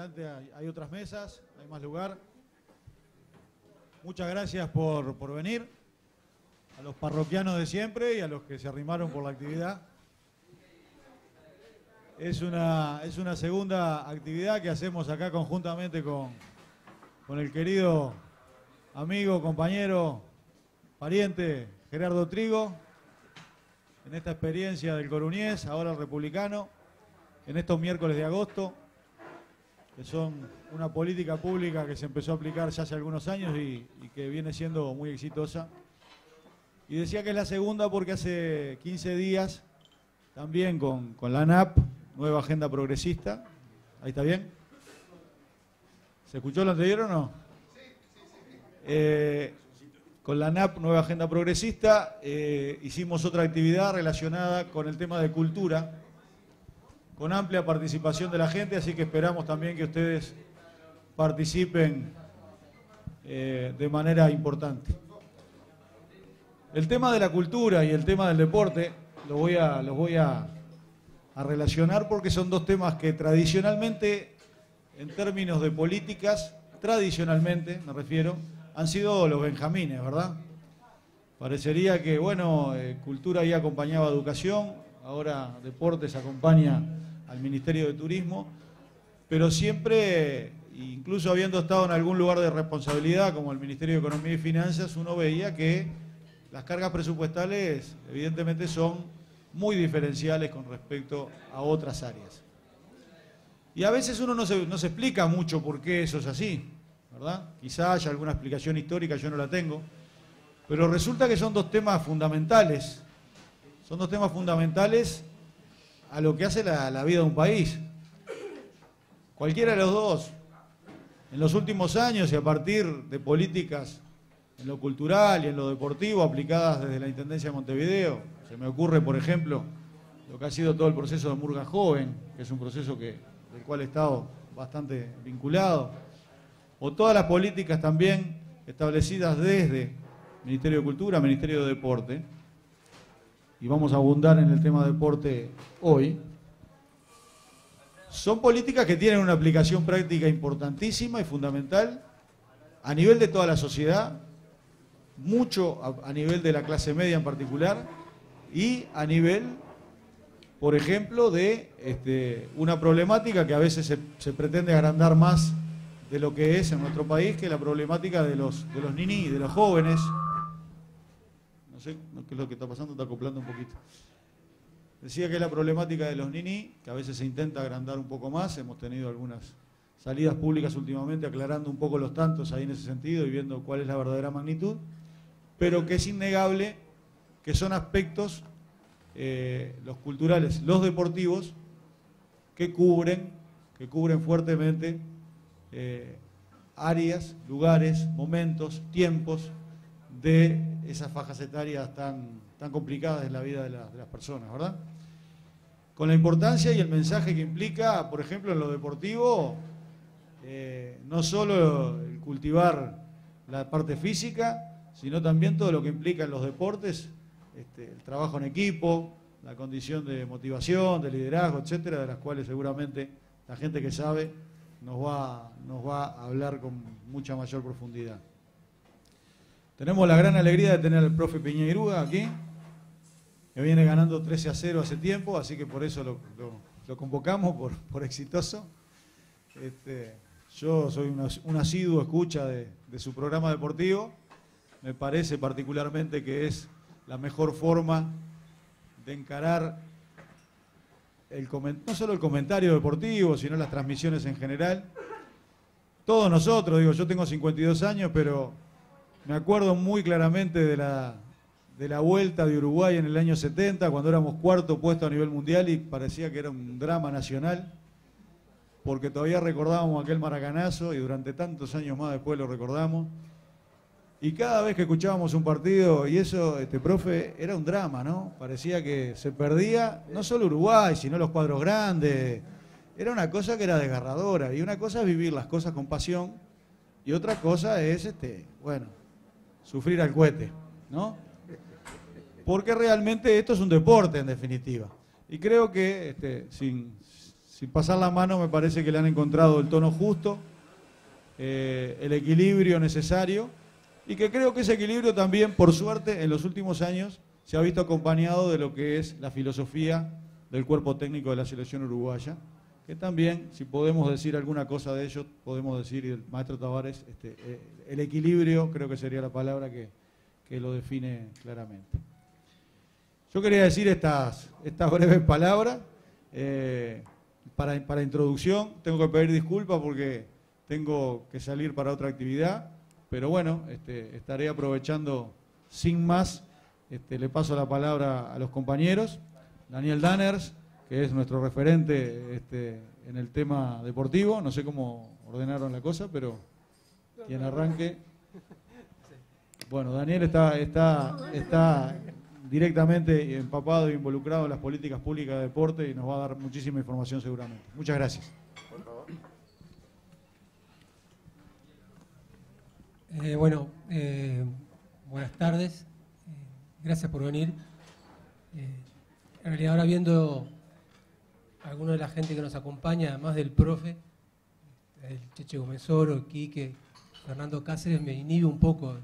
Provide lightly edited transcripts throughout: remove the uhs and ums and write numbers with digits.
adelante hay otras mesas, hay más lugar. Muchas gracias por venir, a los parroquianos de siempre y a los que se arrimaron por la actividad. Es una segunda actividad que hacemos acá conjuntamente con el querido amigo, compañero, pariente Gerardo Trigo, en esta experiencia del Coruñés, ahora el Republicano, en estos miércoles de agosto, que son una política pública que se empezó a aplicar ya hace algunos años y que viene siendo muy exitosa. Y decía que es la segunda porque hace 15 días, también con la ANAP, Nueva Agenda Progresista, ¿ahí está bien? ¿Se escuchó lo anterior o no? Con la ANAP, Nueva Agenda Progresista, hicimos otra actividad relacionada con el tema de cultura, con amplia participación de la gente, así que esperamos también que ustedes participen de manera importante. El tema de la cultura y el tema del deporte los voy a relacionar porque son dos temas que tradicionalmente, en términos de políticas, tradicionalmente, me refiero, han sido los benjamines, ¿verdad? Parecería que, bueno, cultura ahí acompañaba a educación, ahora deportes acompaña al Ministerio de Turismo, pero siempre, incluso habiendo estado en algún lugar de responsabilidad, como el Ministerio de Economía y Finanzas, uno veía que las cargas presupuestales, evidentemente, son muy diferenciales con respecto a otras áreas. Y a veces uno no se explica mucho por qué eso es así, ¿verdad? Quizá haya alguna explicación histórica, yo no la tengo, pero resulta que son dos temas fundamentales. Son dos temas fundamentales a lo que hace la vida de un país. Cualquiera de los dos, en los últimos años y a partir de políticas en lo cultural y en lo deportivo aplicadas desde la Intendencia de Montevideo, se me ocurre, por ejemplo, lo que ha sido todo el proceso de Murga Joven, que es un proceso del cual he estado bastante vinculado, o todas las políticas también establecidas desde Ministerio de Cultura, Ministerio de Deporte, y vamos a abundar en el tema deporte hoy, son políticas que tienen una aplicación práctica importantísima y fundamental a nivel de toda la sociedad, mucho a nivel de la clase media en particular, y a nivel, por ejemplo, de una problemática que a veces se pretende agrandar más de lo que es en nuestro país, que es la problemática de los ninis, de los jóvenes. No sé qué es lo que está pasando, está acoplando un poquito. Decía que es la problemática de los ninis, que a veces se intenta agrandar un poco más. Hemos tenido algunas salidas públicas últimamente aclarando un poco los tantos ahí en ese sentido y viendo cuál es la verdadera magnitud, pero que es innegable que son aspectos, los culturales, los deportivos, que cubren fuertemente áreas, lugares, momentos, tiempos de esas fajas etarias tan complicadas en la vida de las personas, ¿verdad? Con la importancia y el mensaje que implica, por ejemplo, en lo deportivo, no solo el cultivar la parte física, sino también todo lo que implica en los deportes, el trabajo en equipo, la condición de motivación, de liderazgo, etcétera, de las cuales seguramente la gente que sabe nos va a hablar con mucha mayor profundidad. Tenemos la gran alegría de tener al profe Piñeirúa aquí, que viene ganando 13-0 hace tiempo, así que por eso lo convocamos, por exitoso. Yo soy un asiduo escucha de su programa deportivo. Me parece particularmente que es la mejor forma de encarar no solo el comentario deportivo, sino las transmisiones en general. Todos nosotros, yo tengo 52 años, pero me acuerdo muy claramente de la vuelta de Uruguay en el año 70, cuando éramos cuarto puesto a nivel mundial y parecía que era un drama nacional, porque todavía recordábamos aquel maracanazo y durante tantos años más después lo recordamos. Y cada vez que escuchábamos un partido, y eso, profe, era un drama, ¿no? Parecía que se perdía no solo Uruguay, sino los cuadros grandes. Era una cosa que era desgarradora, y una cosa es vivir las cosas con pasión, y otra cosa es, sufrir al cohete, ¿no? Porque realmente esto es un deporte, en definitiva. Y creo que, sin pasar la mano, me parece que le han encontrado el tono justo, el equilibrio necesario, y que creo que ese equilibrio también, por suerte, en los últimos años se ha visto acompañado de lo que es la filosofía del cuerpo técnico de la selección uruguaya, que también, si podemos decir alguna cosa de ello, podemos decir, y el maestro Tavares, el equilibrio creo que sería la palabra que lo define claramente. Yo quería decir estas breves palabras para introducción. Tengo que pedir disculpas porque tengo que salir para otra actividad, pero bueno, estaré aprovechando sin más. Le paso la palabra a los compañeros. Daniel Danners, que es nuestro referente en el tema deportivo. No sé cómo ordenaron la cosa, pero quien arranque. Bueno, Daniel está directamente empapado e involucrado en las políticas públicas de deporte y nos va a dar muchísima información seguramente. Muchas gracias. Por favor. Buenas tardes. Gracias por venir. En realidad ahora viendo a alguna de la gente que nos acompaña, además del profe, el Cheche Gómez-Oro, Quique, Fernando Cáceres, me inhibe un poco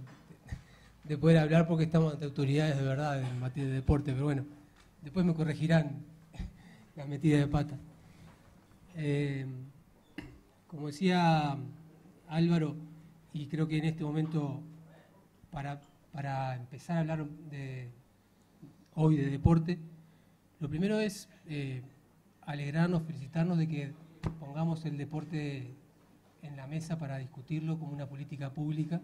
de poder hablar porque estamos ante autoridades de verdad en materia de deporte, pero bueno, después me corregirán la metida de pata. Como decía Álvaro, y creo que en este momento, para empezar a hablar hoy de deporte, lo primero es alegrarnos, felicitarnos de que pongamos el deporte en la mesa para discutirlo como una política pública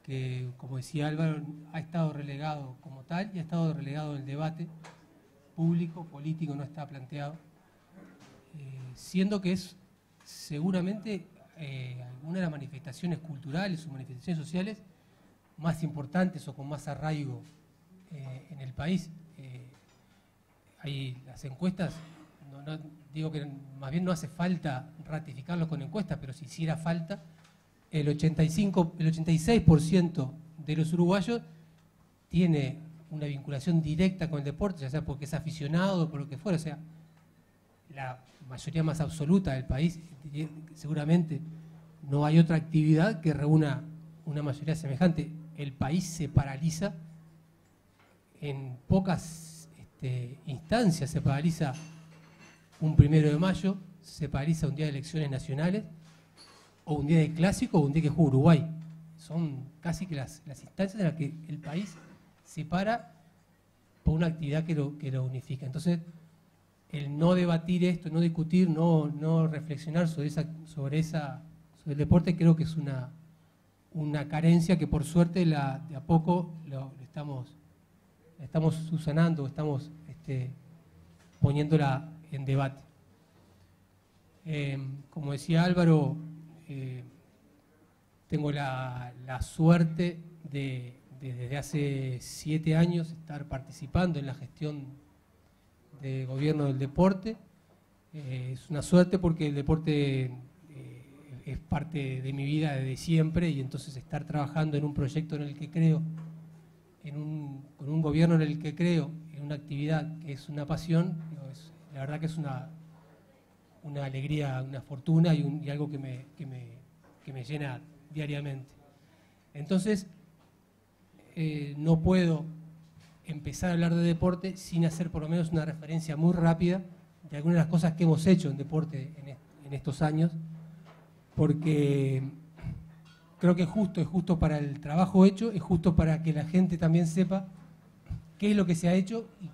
que, como decía Álvaro, ha estado relegado como tal y ha estado relegado en el debate público, político, no está planteado, siendo que es seguramente alguna de las manifestaciones culturales o manifestaciones sociales más importantes o con más arraigo en el país. Hay las encuestas, no digo que más bien no hace falta ratificarlo con encuestas, pero si hiciera falta, el 86% de los uruguayos tiene una vinculación directa con el deporte, ya sea porque es aficionado o por lo que fuera, o sea, la mayoría más absoluta del país, seguramente no hay otra actividad que reúna una mayoría semejante. El país se paraliza en pocas instancias, se paraliza un 1 de mayo, se paraliza un día de elecciones nacionales, o un día de clásico, o un día que juega Uruguay. Son casi que las instancias en las que el país se para por una actividad que lo unifica. Entonces, el no debatir esto, no discutir, no reflexionar sobre el deporte, creo que es una carencia que por suerte de a poco estamos subsanando, estamos poniéndola en debate. Como decía Álvaro, tengo la suerte de desde hace 7 años estar participando en la gestión de gobierno del deporte. Es una suerte porque el deporte es parte de mi vida desde siempre, y entonces estar trabajando en un proyecto en el que creo, con un gobierno en el que creo, en una actividad que es una pasión, la verdad que es una alegría, una fortuna y algo que me llena diariamente. Entonces, no puedo empezar a hablar de deporte sin hacer por lo menos una referencia muy rápida de algunas de las cosas que hemos hecho en deporte en estos años, porque creo que es justo para el trabajo hecho, es justo para que la gente también sepa qué es lo que se ha hecho y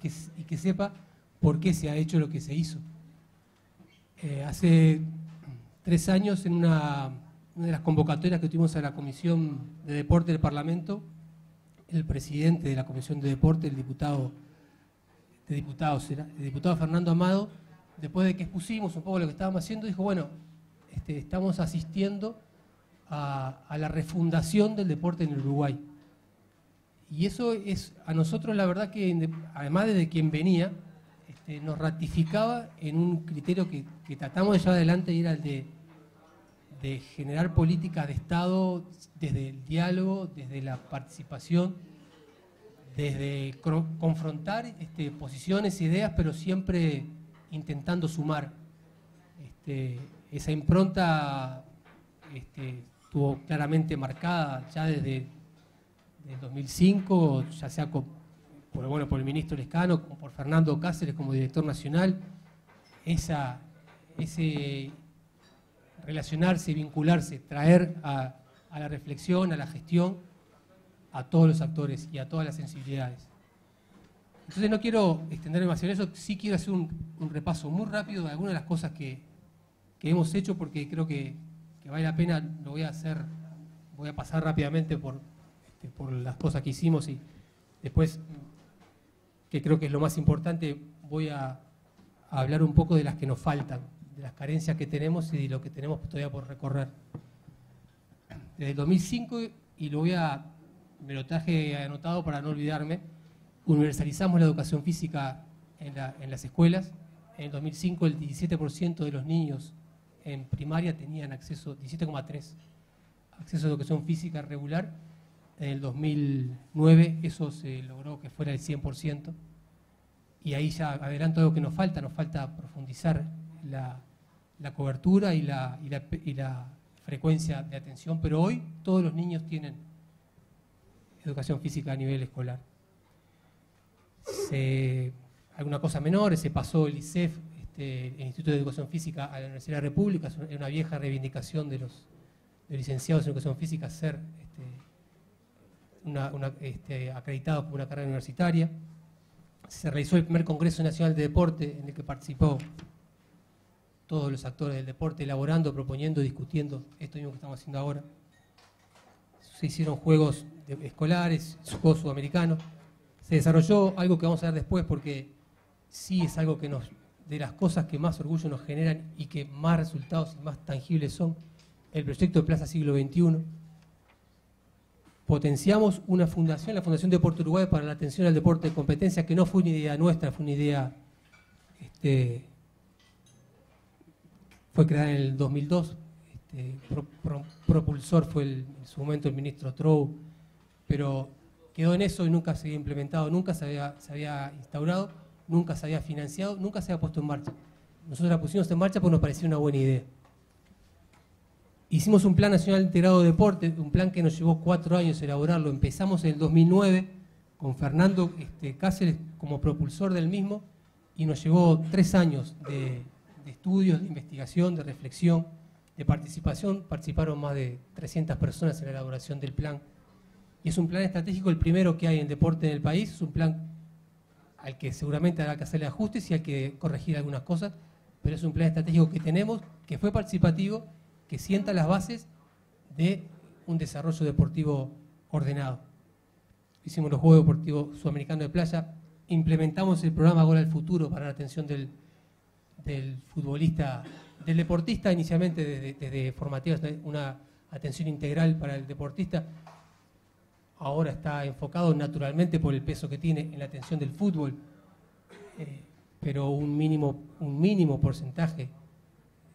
que sepa por qué se ha hecho lo que se hizo. Hace 3 años, en una de las convocatorias que tuvimos a la Comisión de Deporte del Parlamento, el presidente de la Comisión de Deporte, el diputado Fernando Amado, después de que expusimos un poco lo que estábamos haciendo, dijo, bueno, estamos asistiendo a la refundación del deporte en el Uruguay. Y eso es, a nosotros la verdad que, además de quien venía, nos ratificaba en un criterio que tratamos de llevar adelante, y era el de generar políticas de Estado desde el diálogo, desde la participación, desde confrontar posiciones, ideas, pero siempre intentando sumar. esa impronta estuvo claramente marcada ya desde el 2005, ya sea por el ministro Lescano, como por Fernando Cáceres como director nacional. Ese relacionarse, vincularse, traer a la reflexión, a la gestión, a todos los actores y a todas las sensibilidades. Entonces no quiero extenderme demasiado en eso, sí quiero hacer un repaso muy rápido de algunas de las cosas que hemos hecho, porque creo que vale la pena. Lo voy a hacer, voy a pasar rápidamente por las cosas que hicimos, y después, que creo que es lo más importante, voy a hablar un poco de las que nos faltan, de las carencias que tenemos y de lo que tenemos todavía por recorrer. Desde el 2005, y me lo traje anotado para no olvidarme, universalizamos la educación física en las escuelas. En el 2005 el 17% de los niños en primaria tenían acceso, 17,3%, acceso a educación física regular. En el 2009 eso se logró que fuera el 100%. Y ahí ya adelanto algo que nos falta profundizar la cobertura y la frecuencia de atención, pero hoy todos los niños tienen educación física a nivel escolar. Alguna cosa menor, se pasó el ISEF, el Instituto de Educación Física, a la Universidad de la República. Es una vieja reivindicación de los licenciados en Educación Física ser acreditados como una carrera universitaria. Se realizó el primer Congreso Nacional de Deporte, en el que participó todos los actores del deporte, elaborando, proponiendo, discutiendo esto mismo que estamos haciendo ahora. Se hicieron juegos escolares, juegos sudamericanos. Se desarrolló algo que vamos a ver después, porque sí es algo de las cosas que más orgullo nos generan y que más resultados y más tangibles son, el proyecto de Plaza Siglo XXI. Potenciamos una fundación, la Fundación Deporte Uruguay, para la atención al deporte de competencia, que no fue una idea nuestra, fue una idea, fue creada en el 2002, propulsor fue en su momento el ministro Trou, pero quedó en eso y nunca se había implementado, nunca se había instaurado, nunca se había financiado, nunca se había puesto en marcha. Nosotros la pusimos en marcha porque nos parecía una buena idea. Hicimos un Plan Nacional Integrado de Deporte, un plan que nos llevó 4 años elaborarlo. Empezamos en el 2009 con Fernando Cáceres como propulsor del mismo, y nos llevó 3 años de estudios, de investigación, de reflexión, de participación. Participaron más de 300 personas en la elaboración del plan. Y es un plan estratégico, el primero que hay en deporte en el país. Es un plan al que seguramente habrá que hacerle ajustes y hay que corregir algunas cosas, pero es un plan estratégico que tenemos, que fue participativo, que sienta las bases de un desarrollo deportivo ordenado. Hicimos los Juegos Deportivos Sudamericanos de Playa, implementamos el programa Gol al Futuro para la atención del futbolista, del deportista, inicialmente desde formativas, una atención integral para el deportista. Ahora está enfocado naturalmente por el peso que tiene en la atención del fútbol, pero un mínimo porcentaje,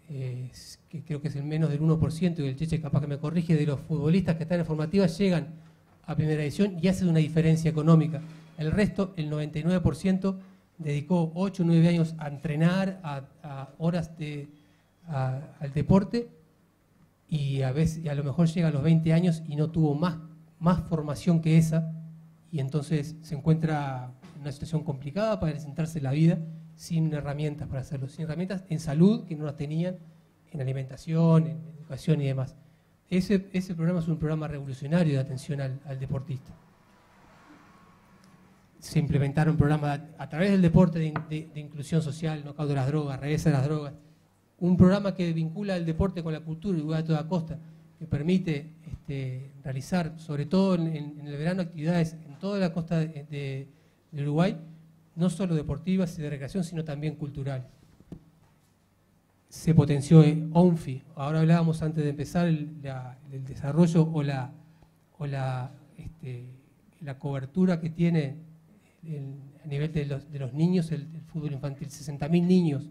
que creo que es el menos del 1%, y el Cheche capaz que me corrige, de los futbolistas que están en formativas llegan a primera división y hacen una diferencia económica. El resto, el 99%, dedicó 8 o 9 años a entrenar, a horas al deporte, y a lo mejor llega a los 20 años y no tuvo más formación que esa, y entonces se encuentra en una situación complicada para sentarse la vida sin herramientas para hacerlo, sin herramientas en salud que no las tenían, en alimentación, en educación y demás. Ese programa es un programa revolucionario de atención al deportista. Se implementaron programas a través del deporte de inclusión social, knockout de las drogas, regresa de las drogas, un programa que vincula el deporte con la cultura y a toda costa, que permite realizar, sobre todo en el verano, actividades en toda la costa de Uruguay, no solo deportivas y de recreación, sino también culturales. Se potenció ONFI. Ahora hablábamos antes de empezar el desarrollo o la cobertura que tiene a nivel de los niños el fútbol infantil. 60.000 niños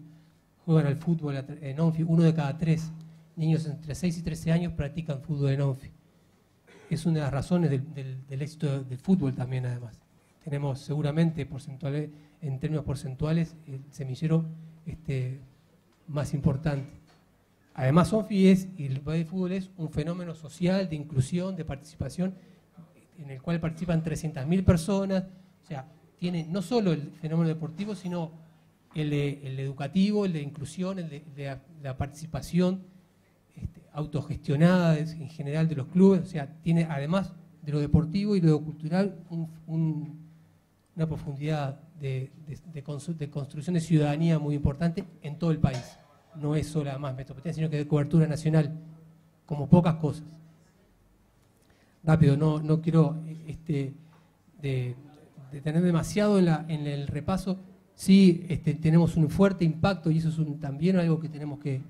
juegan al fútbol en ONFI, 1 de cada 3 niños entre 6 y 13 años practican fútbol en ONFI. Es una de las razones del éxito del fútbol también, además. Tenemos seguramente en términos porcentuales el semillero más importante. además Sonfi y el País de Fútbol es un fenómeno social, de inclusión, de participación, en el cual participan 300.000 personas. O sea, tiene no solo el fenómeno deportivo, sino el educativo, el de inclusión, el de la participación autogestionada en general de los clubes. O sea, tiene además de lo deportivo y lo cultural una profundidad de construcción de ciudadanía muy importante en todo el país. No es solo más metropolitana, sino que de cobertura nacional, como pocas cosas. Rápido, no quiero detener demasiado en el repaso. Sí, tenemos un fuerte impacto y eso es también algo que tenemos que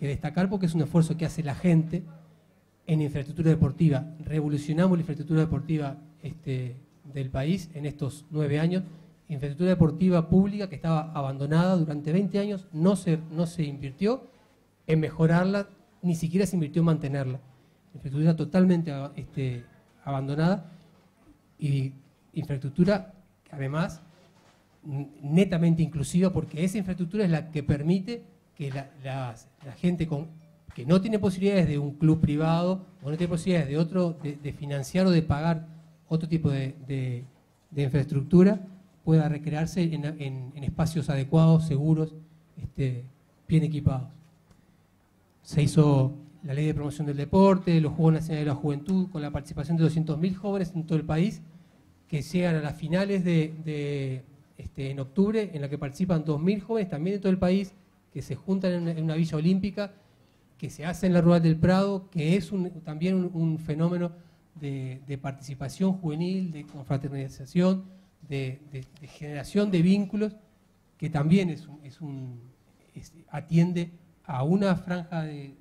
destacar, porque es un esfuerzo que hace la gente en infraestructura deportiva. Revolucionamos la infraestructura deportiva del país en estos 9 años. Infraestructura deportiva pública que estaba abandonada durante 20 años, no se invirtió en mejorarla, ni siquiera se invirtió en mantenerla. Infraestructura totalmente abandonada, y infraestructura además netamente inclusiva, porque esa infraestructura es la que permite que la gente que no tiene posibilidades de un club privado o no tiene posibilidades de financiar o de pagar otro tipo de infraestructura, pueda recrearse en espacios adecuados, seguros, bien equipados. Se hizo la Ley de Promoción del Deporte, los Juegos Nacionales de la Juventud, con la participación de 200.000 jóvenes en todo el país, que llegan a las finales en octubre, en la que participan 2.000 jóvenes también de todo el país, que se juntan en una villa olímpica, que se hace en la Rural del Prado, que es también un fenómeno de participación juvenil, de confraternización, de generación de vínculos, que también atiende a una franja de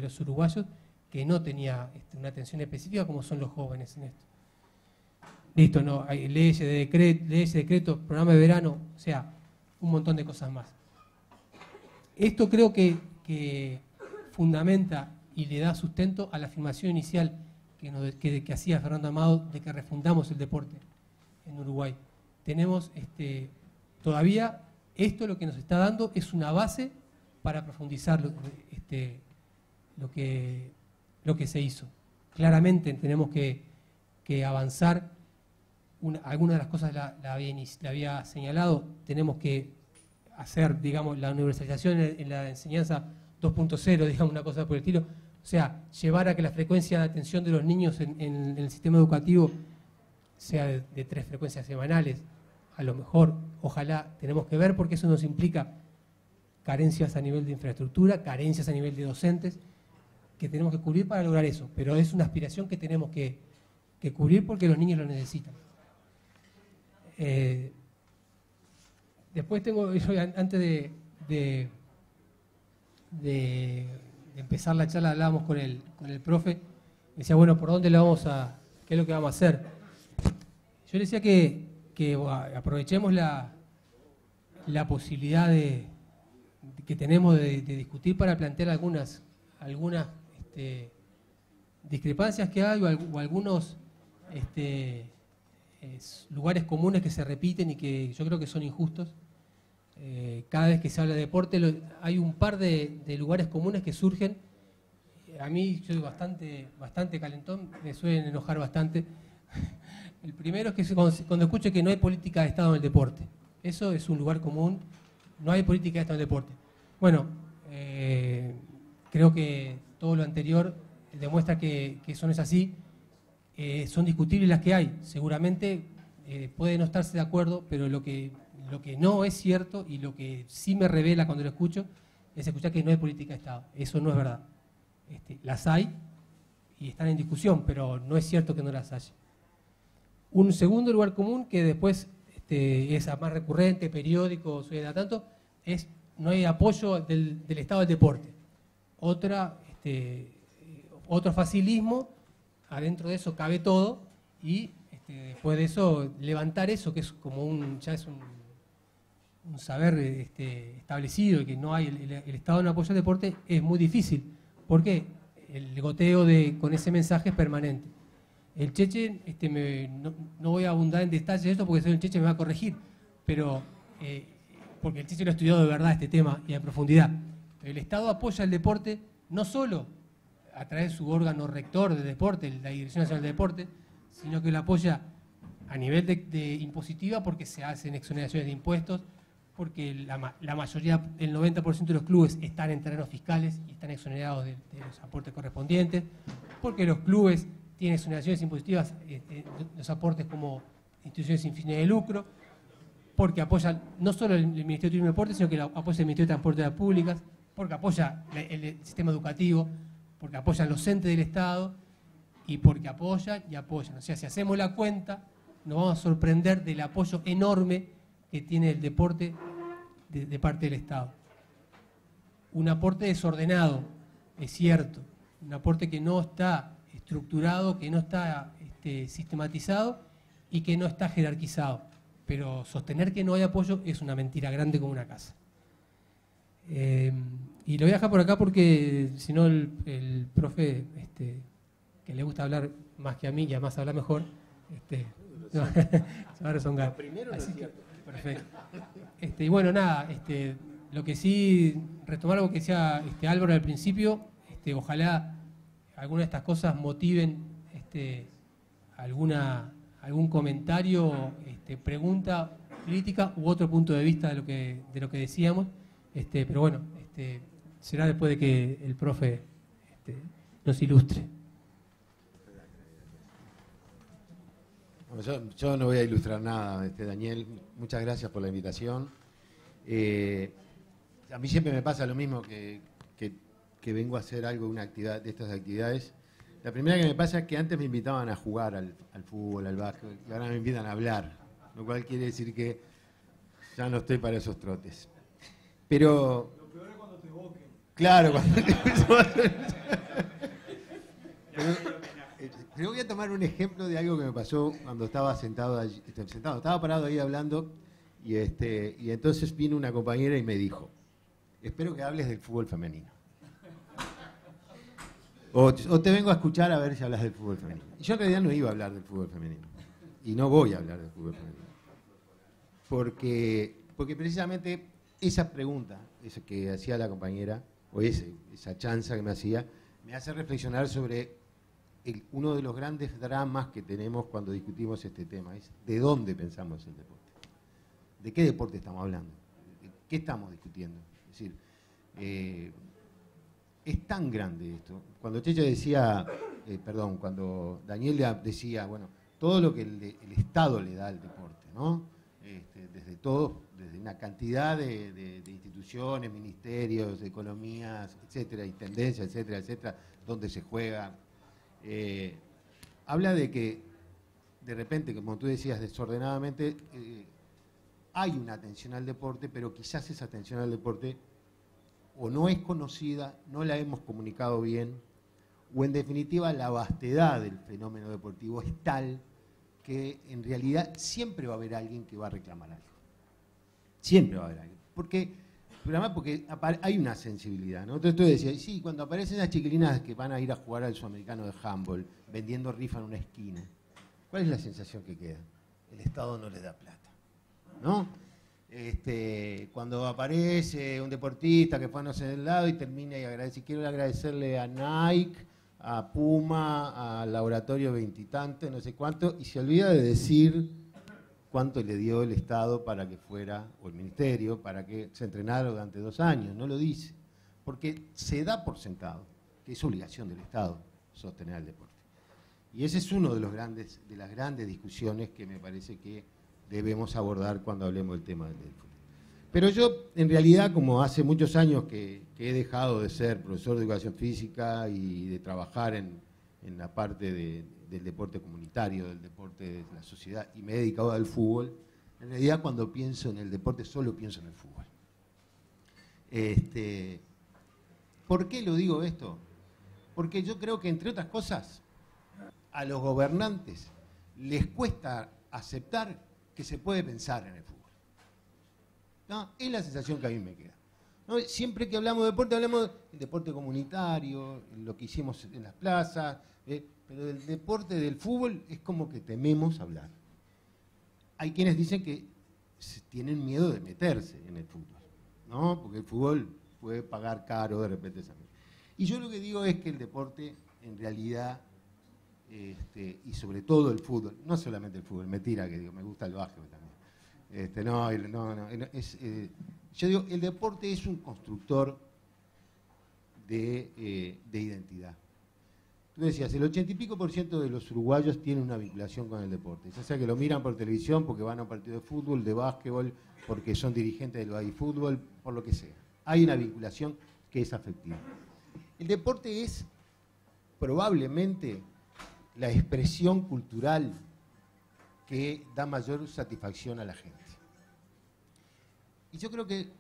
los uruguayos que no tenía una atención específica, como son los jóvenes en esto. Listo, no, hay leyes, decretos, programa de verano, o sea, un montón de cosas más. Esto creo que fundamenta y le da sustento a la afirmación inicial que hacía Fernando Amado de que refundamos el deporte en Uruguay. Tenemos todavía esto, lo que nos está dando es una base para profundizar lo que se hizo. Claramente tenemos que avanzar. Algunas de las cosas la había señalado. Tenemos que hacer, digamos, la universalización en la enseñanza 2.0, digamos, una cosa por el estilo. O sea, llevar a que la frecuencia de atención de los niños en el sistema educativo sea de 3 frecuencias semanales. A lo mejor, ojalá, tenemos que ver, porque eso nos implica carencias a nivel de infraestructura, carencias a nivel de docentes, que tenemos que cubrir para lograr eso. Pero es una aspiración que tenemos que cubrir porque los niños lo necesitan. Después antes de empezar la charla, hablábamos con el profe, me decía, bueno, ¿por dónde qué es lo que vamos a hacer? Yo le decía que aprovechemos la posibilidad que tenemos de discutir para plantear algunas discrepancias que hay o algunos lugares comunes que se repiten y que yo creo que son injustos. Cada vez que se habla de deporte hay un par de lugares comunes que surgen. A mí, yo soy bastante calentón, me suelen enojar bastante. El primero es que cuando escucho que no hay política de Estado en el deporte. Eso es un lugar común, no hay política de Estado en el deporte. Bueno, creo que todo lo anterior demuestra que eso no es así. Son discutibles las que hay. Seguramente puede no estarse de acuerdo, pero lo que no es cierto y lo que sí me revela cuando lo escucho es escuchar que no hay política de Estado. Eso no es verdad. Las hay y están en discusión, pero no es cierto que no las haya. Un segundo lugar común que después es más recurrente, periódico, sucede tanto, es no hay apoyo del Estado al deporte. Otro facilismo, adentro de eso cabe todo, y después de eso levantar eso, que es como ya es un saber establecido, y que no hay el Estado no apoya al deporte, es muy difícil. ¿Por qué? El goteo con ese mensaje es permanente. El Cheche, no voy a abundar en detalles de esto porque soy el Cheche, me va a corregir, pero porque el Cheche lo ha estudiado de verdad este tema y en profundidad. el Estado apoya el deporte no solo a través de su órgano rector de deporte, la Dirección Nacional de Deporte, sino que lo apoya a nivel de impositiva porque se hacen exoneraciones de impuestos, porque la mayoría, el 90% de los clubes están en terrenos fiscales y están exonerados de los aportes correspondientes, porque los clubes tienen exoneraciones impositivas, los aportes como instituciones sin fines de lucro, porque apoyan no solo el Ministerio de Turismo y Deporte, sino que apoya el Ministerio de Transportes Públicas, porque apoya el sistema educativo, porque apoyan los entes del Estado y porque apoyan y apoyan. O sea, si hacemos la cuenta, nos vamos a sorprender del apoyo enorme que tiene el deporte de parte del Estado. Un aporte desordenado, es cierto, un aporte que no está estructurado, que no está sistematizado y que no está jerarquizado. Pero sostener que no hay apoyo es una mentira grande como una casa. Y lo voy a dejar por acá porque si no el profe, que le gusta hablar más que a mí y además habla mejor, se va a rezongar. Así que, perfecto. Y bueno, nada, lo que sí, retomar algo que decía Álvaro al principio, ojalá alguna de estas cosas motiven algún comentario, pregunta, crítica u otro punto de vista de lo que decíamos, pero bueno, será después de que el profe nos ilustre. Yo no voy a ilustrar nada, Daniel, muchas gracias por la invitación. A mí siempre me pasa lo mismo que vengo a hacer algo, una actividad de estas actividades. La primera que me pasa es que antes me invitaban a jugar al fútbol, al básquet, y ahora me invitan a hablar, lo cual quiere decir que ya no estoy para esos trotes. Pero... Lo peor es cuando te evoquen. Claro, cuando te Pero voy a tomar un ejemplo de algo que me pasó cuando estaba sentado allí, estaba parado ahí hablando, y entonces vino una compañera y me dijo, espero que hables del fútbol femenino. O te vengo a escuchar a ver si hablas del fútbol femenino. Y yo en realidad no iba a hablar del fútbol femenino. Y no voy a hablar del fútbol femenino. Porque precisamente esa pregunta, esa que hacía la compañera, o esa chanza que me hacía, me hace reflexionar sobre uno de los grandes dramas que tenemos cuando discutimos este tema. Es ¿de dónde pensamos el deporte? ¿De qué deporte estamos hablando? ¿De qué estamos discutiendo? Es decir, es tan grande esto. Cuando Checha decía, cuando Daniel decía, bueno, todo lo que el Estado le da al deporte, ¿no? Desde una cantidad de instituciones, ministerios, economías, etcétera, y tendencias, etcétera, etcétera, donde se juega. Habla de que, de repente, como tú decías, desordenadamente, hay una atención al deporte, pero quizás esa atención al deporte o no es conocida, no la hemos comunicado bien, o en definitiva la vastedad del fenómeno deportivo es tal que en realidad siempre va a haber alguien que va a reclamar algo. Siempre va a haber alguien. Porque hay una sensibilidad, ¿no? Entonces tú decías, sí, cuando aparecen las chiquilinas que van a ir a jugar al sudamericano de handball, vendiendo rifa en una esquina, ¿cuál es la sensación que queda? El Estado no le da plata, ¿no? Cuando aparece un deportista que fue a no sé del lado y termina y agradece, quiero agradecerle a Nike, a Puma, al Laboratorio Veintitante, no sé cuánto, y se olvida de decir cuánto le dio el Estado para que fuera, o el Ministerio, para que se entrenara durante 2 años, no lo dice, porque se da por sentado que es obligación del Estado sostener el deporte. Y ese es uno de las grandes discusiones que me parece que debemos abordar cuando hablemos del tema del fútbol. Pero yo, en realidad, como hace muchos años que he dejado de ser profesor de educación física y de trabajar en la parte del deporte comunitario, del deporte de la sociedad, y me he dedicado al fútbol, en realidad cuando pienso en el deporte solo pienso en el fútbol. ¿Por qué lo digo esto? Porque yo creo que, entre otras cosas, a los gobernantes les cuesta aceptar que se puede pensar en el fútbol. ¿No? Es la sensación que a mí me queda. ¿No? Siempre que hablamos de deporte, hablamos del deporte comunitario, lo que hicimos en las plazas, pero del deporte del fútbol es como que tememos hablar. Hay quienes dicen que tienen miedo de meterse en el fútbol, ¿no? Porque el fútbol puede pagar caro de repente esa. Y yo lo que digo es que el deporte, en realidad, y sobre todo el fútbol, no solamente el fútbol, mentira que digo, me gusta el básquetbol también. Yo digo, el deporte es un constructor de identidad. Tú decías, el 80 y pico % de los uruguayos tienen una vinculación con el deporte, ya sea que lo miran por televisión porque van a un partido de fútbol, de básquetbol, porque son dirigentes del baby-fútbol, por lo que sea. Hay una vinculación que es afectiva. El deporte es probablemente la expresión cultural que da mayor satisfacción a la gente. Y yo creo que,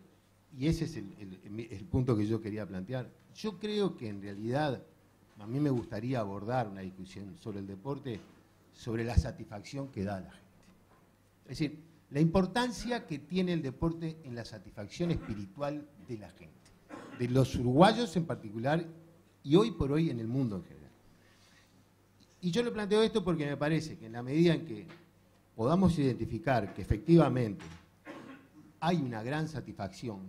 y ese es el punto que yo quería plantear, yo creo que en realidad a mí me gustaría abordar una discusión sobre el deporte, sobre la satisfacción que da a la gente. Es decir, la importancia que tiene el deporte en la satisfacción espiritual de la gente, de los uruguayos en particular y hoy por hoy en el mundo en general. Y yo le planteo esto porque me parece que en la medida en que podamos identificar que efectivamente hay una gran satisfacción,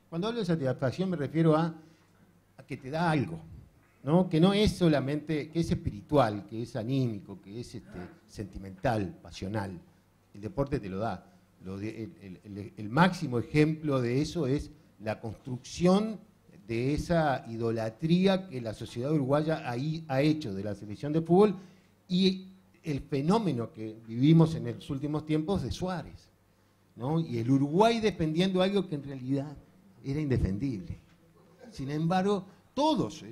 cuando hablo de satisfacción me refiero a que te da algo, ¿no? Que no es solamente, que es espiritual, que es anímico, que es sentimental, pasional. El deporte te lo da. El máximo ejemplo de eso es la construcción de esa idolatría que la sociedad uruguaya ahí ha hecho de la selección de fútbol y el fenómeno que vivimos en los últimos tiempos de Suárez, ¿no? Y el Uruguay defendiendo algo que en realidad era indefendible. Sin embargo, todos,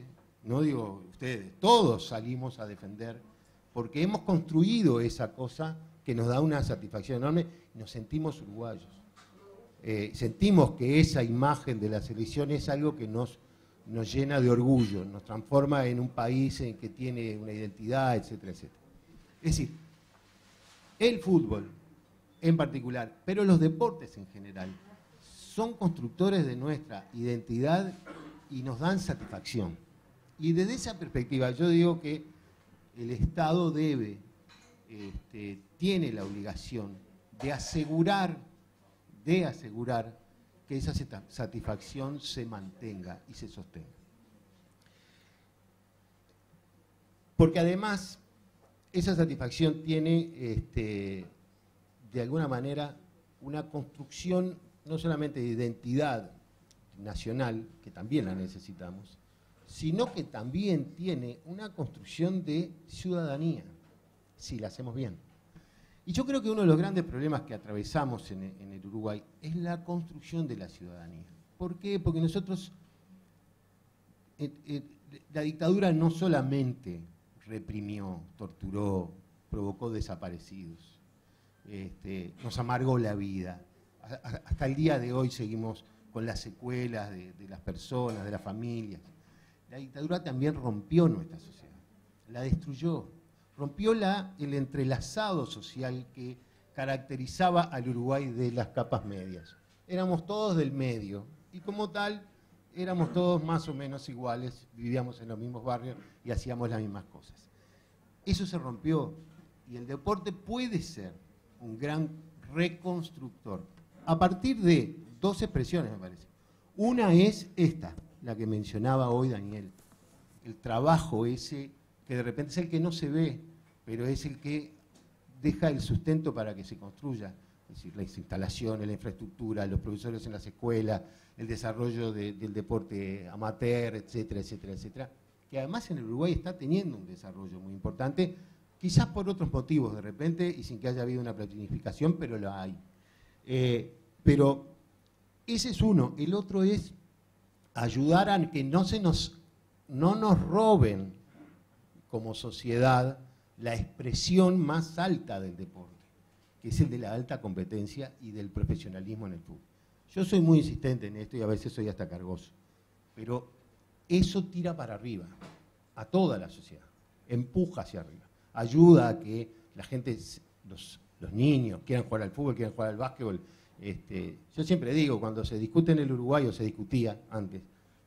no digo ustedes, todos salimos a defender porque hemos construido esa cosa que nos da una satisfacción enorme y nos sentimos uruguayos. Sentimos que esa imagen de la selección es algo que nos llena de orgullo, nos transforma en un país en que tiene una identidad, etcétera, etcétera. Es decir, el fútbol en particular, pero los deportes en general, son constructores de nuestra identidad y nos dan satisfacción. Y desde esa perspectiva yo digo que el Estado tiene la obligación de asegurar que esa satisfacción se mantenga y se sostenga. Porque además esa satisfacción tiene de alguna manera una construcción no solamente de identidad nacional, que también la necesitamos, sino que también tiene una construcción de ciudadanía, si la hacemos bien. Y yo creo que uno de los grandes problemas que atravesamos en el Uruguay es la construcción de la ciudadanía. ¿Por qué? Porque nosotros, la dictadura no solamente reprimió, torturó, provocó desaparecidos, nos amargó la vida. Hasta el día de hoy seguimos con las secuelas de las personas, de las familias. La dictadura también rompió nuestra sociedad, la destruyó. Rompió el entrelazado social que caracterizaba al Uruguay de las capas medias. Éramos todos del medio y como tal éramos todos más o menos iguales, vivíamos en los mismos barrios y hacíamos las mismas cosas. Eso se rompió y el deporte puede ser un gran reconstructor a partir de dos expresiones, me parece. Una es esta, la que mencionaba hoy Daniel, el trabajo ese que de repente es el que no se ve, pero es el que deja el sustento para que se construya. Es decir, las instalaciones, la infraestructura, los profesores en las escuelas, el desarrollo del deporte amateur, etcétera, etcétera, etcétera, que además en el Uruguay está teniendo un desarrollo muy importante, quizás por otros motivos de repente y sin que haya habido una planificación, pero lo hay. Pero ese es uno. El otro es ayudar a que no nos roben como sociedad la expresión más alta del deporte, que es el de la alta competencia y del profesionalismo en el fútbol. Yo soy muy insistente en esto y a veces soy hasta cargoso, pero eso tira para arriba a toda la sociedad, empuja hacia arriba, ayuda a que la gente, los niños quieran jugar al fútbol, quieran jugar al básquetbol. Yo siempre digo, cuando se discute en el Uruguay, o se discutía antes,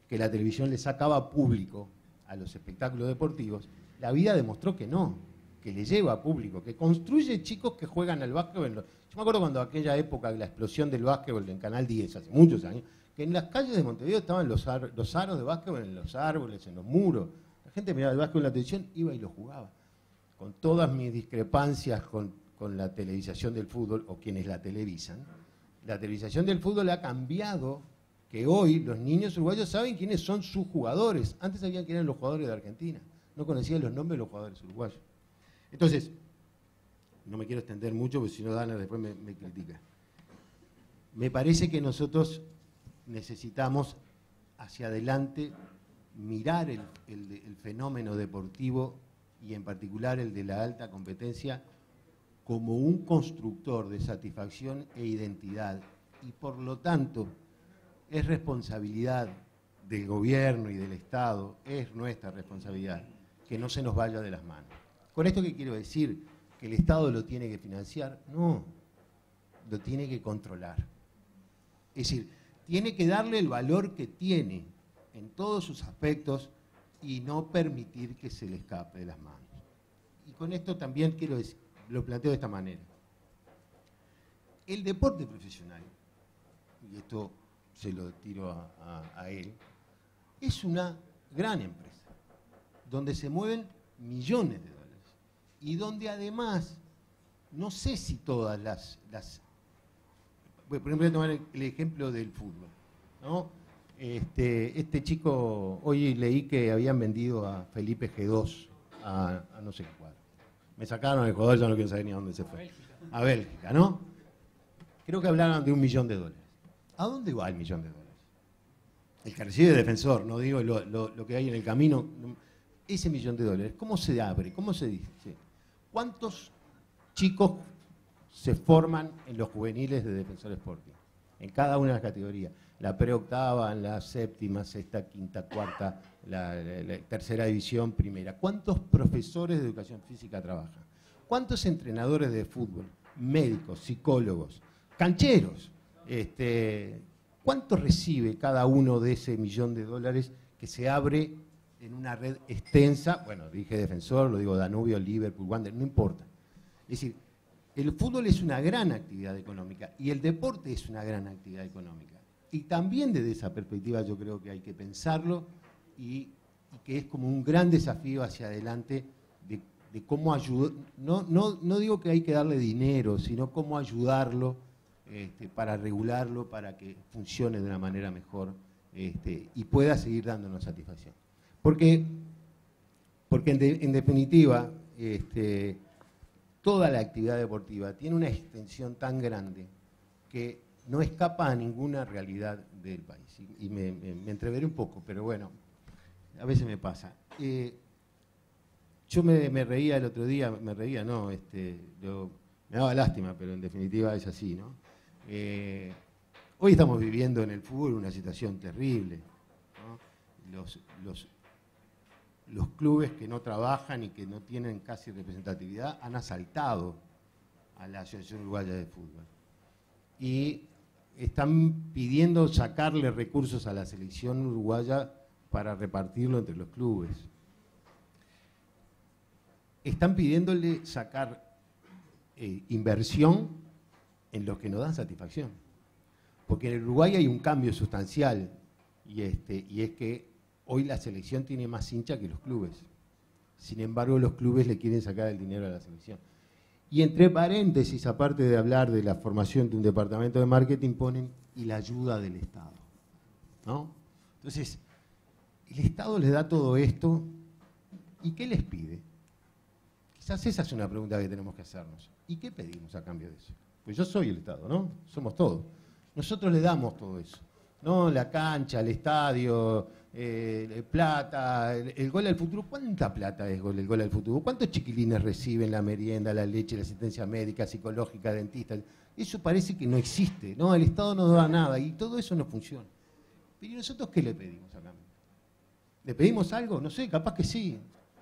que la televisión le sacaba público a los espectáculos deportivos, la vida demostró que no, que le lleva público, que construye chicos que juegan al básquetbol. Yo me acuerdo cuando aquella época, la explosión del básquetbol en Canal 10, hace muchos años, que en las calles de Montevideo estaban los aros de básquetbol en los árboles, en los muros. La gente miraba el básquetbol en la televisión, iba y lo jugaba. Con todas mis discrepancias con la televisación del fútbol, o quienes la televisan, la televisación del fútbol ha cambiado, que hoy los niños uruguayos saben quiénes son sus jugadores. Antes sabían quiénes eran los jugadores de Argentina, no conocían los nombres de los jugadores uruguayos. Entonces, no me quiero extender mucho, porque si no Dana después me critica. Me parece que nosotros necesitamos hacia adelante mirar el fenómeno deportivo y en particular el de la alta competencia como un constructor de satisfacción e identidad, y por lo tanto es responsabilidad del gobierno y del Estado, es nuestra responsabilidad, que no se nos vaya de las manos. ¿Con esto qué quiero decir? ¿Que el Estado lo tiene que financiar? No, lo tiene que controlar. Es decir, tiene que darle el valor que tiene en todos sus aspectos y no permitir que se le escape de las manos. Y con esto también quiero decir, lo planteo de esta manera. El deporte profesional, y esto se lo tiro a él, es una gran empresa, donde se mueven millones de dólares y donde además, no sé si todas las por ejemplo, voy a tomar el ejemplo del fútbol, ¿no? Este chico, hoy leí que habían vendido a Felipe G2 a no sé qué cuadro. Me sacaron el jugador, ya no quiero saber ni a dónde se fue. A Bélgica, ¿no? Creo que hablaban de $1 millón. ¿A dónde va el $1 millón? El que recibe Defensor, no digo lo que hay en el camino. Ese $1 millón, ¿cómo se abre? ¿Cómo se dice? ¿Cuántos chicos se forman en los juveniles de Defensor Sporting? En cada una de las categorías. La preoctava, la séptima, sexta, quinta, cuarta, la tercera división, primera. ¿Cuántos profesores de educación física trabajan? ¿Cuántos entrenadores de fútbol? Médicos, psicólogos, cancheros. ¿Cuánto recibe cada uno de ese $1 millón que se abre en una red extensa? Bueno, dije Defensor, lo digo Danubio, Liverpool, Wander, no importa. Es decir, el fútbol es una gran actividad económica y el deporte es una gran actividad económica. Y también desde esa perspectiva yo creo que hay que pensarlo y que es como un gran desafío hacia adelante de cómo ayudar. No digo que hay que darle dinero, sino cómo ayudarlo para regularlo, para que funcione de una manera mejor y pueda seguir dándonos satisfacción. Porque en definitiva, toda la actividad deportiva tiene una extensión tan grande que no escapa a ninguna realidad del país. Y me entreveré un poco, pero bueno, a veces me pasa. Yo me reía el otro día, me daba lástima, pero en definitiva es así, ¿no? Hoy estamos viviendo en el fútbol una situación terrible, ¿no? Los clubes que no trabajan y que no tienen casi representatividad han asaltado a la Asociación Uruguaya de Fútbol. Y están pidiendo sacarle recursos a la selección uruguaya para repartirlo entre los clubes. Están pidiéndole sacar inversión en los que nos dan satisfacción. Porque en el Uruguay hay un cambio sustancial y es que hoy la selección tiene más hincha que los clubes. Sin embargo, los clubes le quieren sacar el dinero a la selección. Y entre paréntesis, aparte de hablar de la formación de un departamento de marketing, ponen y la ayuda del Estado, ¿no? Entonces, el Estado les da todo esto, ¿y qué les pide? Quizás esa es una pregunta que tenemos que hacernos. ¿Y qué pedimos a cambio de eso? Pues yo soy el Estado, ¿no? Somos todos. Nosotros le damos todo eso, ¿no? La cancha, el estadio, plata, el gol al futuro. ¿Cuánta plata es el gol al futuro? ¿Cuántos chiquilines reciben la merienda, la leche, la asistencia médica, psicológica, dentista? Eso parece que no existe, ¿no? El Estado no da nada y todo eso no funciona. Pero ¿y nosotros qué le pedimos a cambio? ¿Le pedimos algo? No sé, capaz que sí.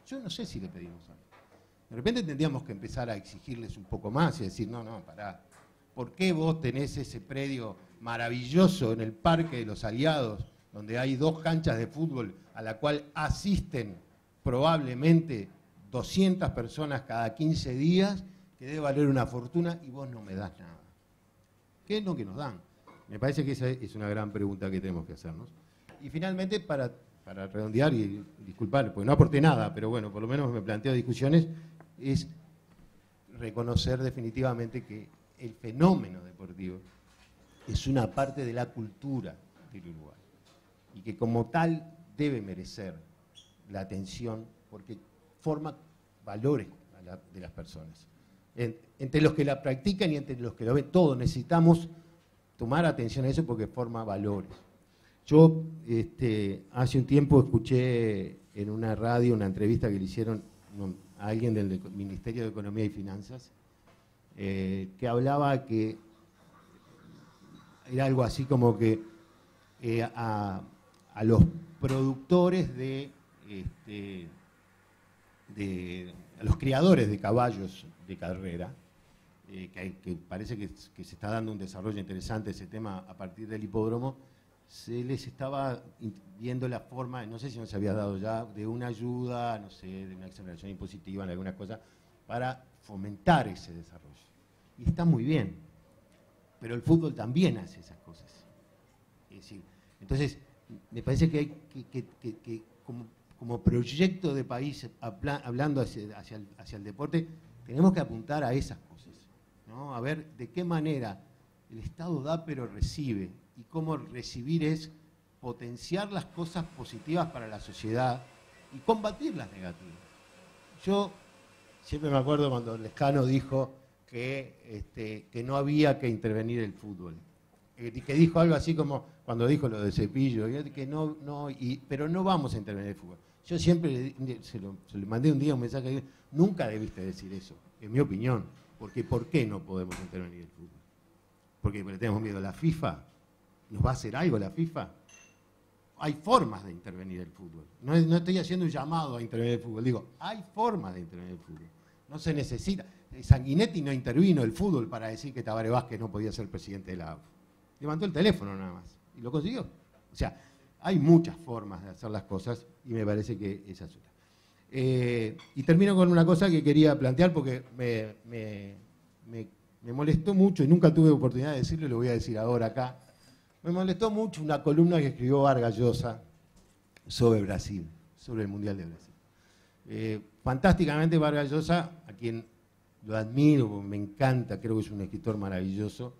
Yo no sé si le pedimos algo. De repente tendríamos que empezar a exigirles un poco más y decir, no, pará. ¿Por qué vos tenés ese predio maravilloso en el Parque de los Aliados, donde hay 2 canchas de fútbol a la cual asisten probablemente 200 personas cada 15 días, que debe valer una fortuna y vos no me das nada? ¿Qué es lo que nos dan? Me parece que esa es una gran pregunta que tenemos que hacernos. Y finalmente, para redondear y disculpar, porque no aporté nada, pero bueno, por lo menos me planteo discusiones, es reconocer definitivamente que el fenómeno deportivo es una parte de la cultura del Uruguay y que como tal debe merecer la atención porque forma valores de las personas. Entre los que la practican y entre los que lo ven, todos necesitamos tomar atención a eso porque forma valores. Yo hace un tiempo escuché en una radio una entrevista que le hicieron a alguien del Ministerio de Economía y Finanzas, que hablaba que era algo así como que a los productores a los criadores de caballos de carrera, que parece que se está dando un desarrollo interesante ese tema a partir del hipódromo, se les estaba viendo la forma, no sé si no se había dado ya, de una ayuda, no sé, de una exoneración impositiva en alguna cosa, para fomentar ese desarrollo. Y está muy bien, pero el fútbol también hace esas cosas. Es decir, entonces, me parece que hay que como proyecto de país, hablando hacia el deporte, tenemos que apuntar a esas cosas, ¿no? A ver de qué manera el Estado da pero recibe, y cómo recibir es potenciar las cosas positivas para la sociedad y combatir las negativas. Yo siempre me acuerdo cuando Lescano dijo que no había que intervenir el fútbol, que dijo algo así como cuando dijo lo de Cepillo, que pero no vamos a intervenir el fútbol. Yo siempre se le mandé un día un mensaje, nunca debiste decir eso, en mi opinión, porque ¿por qué no podemos intervenir el fútbol? Porque le tenemos miedo a la FIFA. ¿Nos va a hacer algo la FIFA? Hay formas de intervenir el fútbol. No estoy haciendo un llamado a intervenir el fútbol. Digo, hay formas de intervenir el fútbol. No se necesita. Sanguinetti no intervino el fútbol para decir que Tabaré Vázquez no podía ser presidente de la AUF. Levantó el teléfono nada más y lo consiguió. O sea, hay muchas formas de hacer las cosas y me parece que esa es una. Y termino con una cosa que quería plantear porque me molestó mucho y nunca tuve oportunidad de decirlo y lo voy a decir ahora acá. Me molestó mucho una columna que escribió Vargas Llosa sobre Brasil, sobre el Mundial de Brasil. Fantásticamente Vargas Llosa, a quien lo admiro, me encanta, creo que es un escritor maravilloso,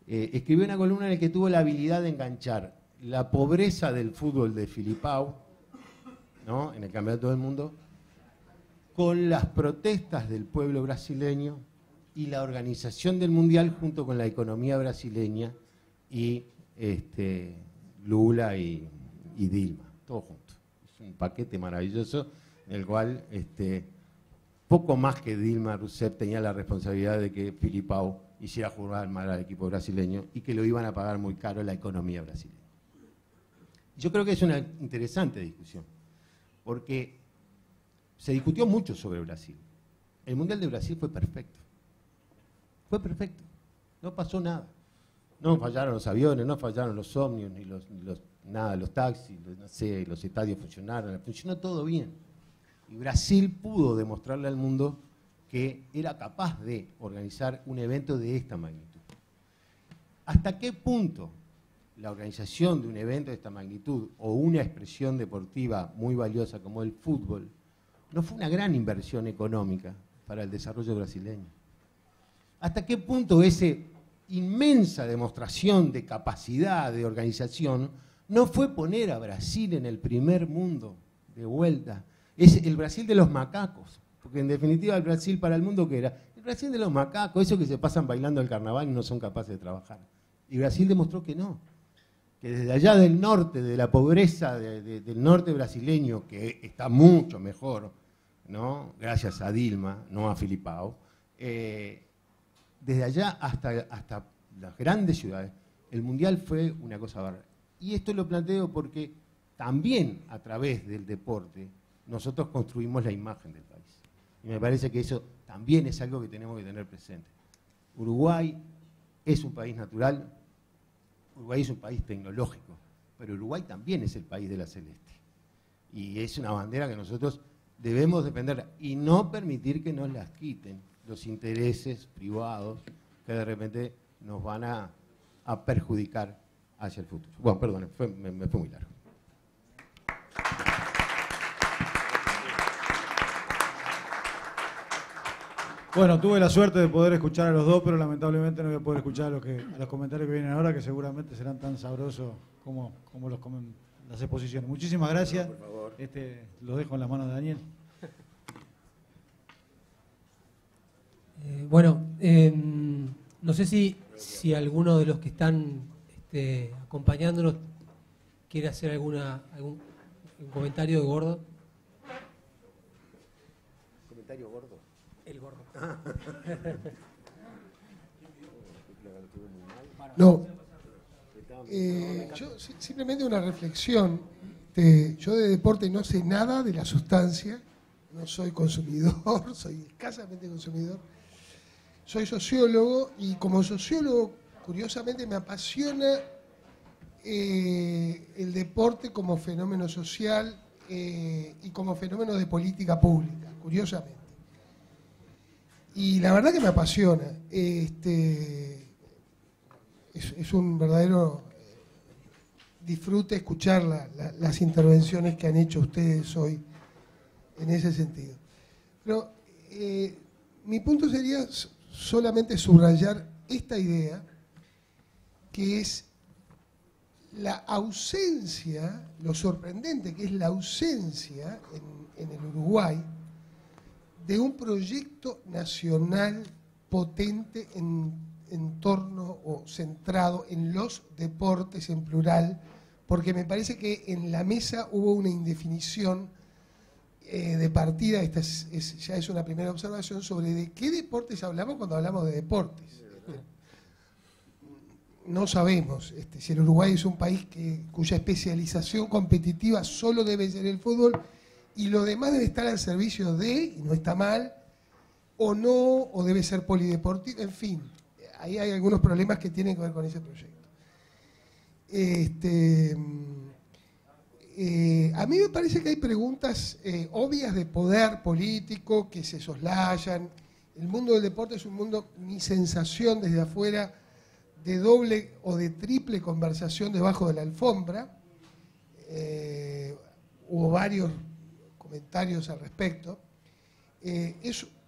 escribió una columna en la que tuvo la habilidad de enganchar la pobreza del fútbol de Filipao, ¿no?, en el Campeonato del Mundo, con las protestas del pueblo brasileño y la organización del Mundial junto con la economía brasileña y Lula y Dilma, todo junto. Es un paquete maravilloso en el cual poco más que Dilma Rousseff tenía la responsabilidad de que Filipao hiciera jugar mal al equipo brasileño y que lo iban a pagar muy caro la economía brasileña. Yo creo que es una interesante discusión, porque se discutió mucho sobre Brasil. El Mundial de Brasil fue perfecto. Fue perfecto. No pasó nada. No fallaron los aviones, no fallaron los ómnibus, ni los taxis, no sé, los estadios funcionaron, funcionó todo bien. Y Brasil pudo demostrarle al mundo que era capaz de organizar un evento de esta magnitud. ¿Hasta qué punto la organización de un evento de esta magnitud o una expresión deportiva muy valiosa como el fútbol no fue una gran inversión económica para el desarrollo brasileño? ¿Hasta qué punto esa inmensa demostración de capacidad de organización no fue poner a Brasil en el primer mundo de vuelta? Es el Brasil de los macacos, porque en definitiva el Brasil para el mundo, ¿qué era? El Brasil de los macacos, esos que se pasan bailando el carnaval y no son capaces de trabajar. Y Brasil demostró que no, que desde allá del norte, de la pobreza del norte brasileño, que está mucho mejor, ¿no?, gracias a Dilma, no a Filipao, desde allá hasta las grandes ciudades, el Mundial fue una cosa bárbara. Y esto lo planteo porque también a través del deporte nosotros construimos la imagen del país. Y me parece que eso también es algo que tenemos que tener presente. Uruguay es un país natural, Uruguay es un país tecnológico, pero Uruguay también es el país de la celeste. Y es una bandera que nosotros debemos defender y no permitir que nos las quiten los intereses privados que de repente nos van a a perjudicar hacia el futuro. Bueno, perdón, me fue muy largo. Bueno, tuve la suerte de poder escuchar a los dos, pero lamentablemente no voy a poder escuchar a los comentarios que vienen ahora, que seguramente serán tan sabrosos como las exposiciones. Muchísimas gracias. Por favor. Lo dejo en las manos de Daniel. Bueno, no sé si alguno de los que están acompañándonos quiere hacer algún comentario de Gordo. ¿Comentario gordo? El Gordo. No, yo simplemente una reflexión. Yo de deporte no sé nada de la sustancia, no soy consumidor, soy escasamente consumidor. Soy sociólogo y como sociólogo, curiosamente, me apasiona el deporte como fenómeno social y como fenómeno de política pública, curiosamente. Y la verdad que me apasiona. Es un verdadero disfrute escuchar las intervenciones que han hecho ustedes hoy en ese sentido. Pero mi punto sería solamente subrayar esta idea, que es la ausencia, lo sorprendente que es la ausencia en el Uruguay de un proyecto nacional potente en torno o centrado en los deportes en plural, porque me parece que en la mesa hubo una indefinición de partida. Esta ya es una primera observación sobre de qué deportes hablamos cuando hablamos de deportes. No sabemos si el Uruguay es un país cuya especialización competitiva solo debe ser el fútbol y lo demás debe estar al servicio de, y no está mal, o no, o debe ser polideportivo, en fin, ahí hay algunos problemas que tienen que ver con ese proyecto. A mí me parece que hay preguntas obvias de poder político que se soslayan. El mundo del deporte es un mundo, mi sensación desde afuera, de doble o de triple conversación debajo de la alfombra. Hubo varios comentarios al respecto.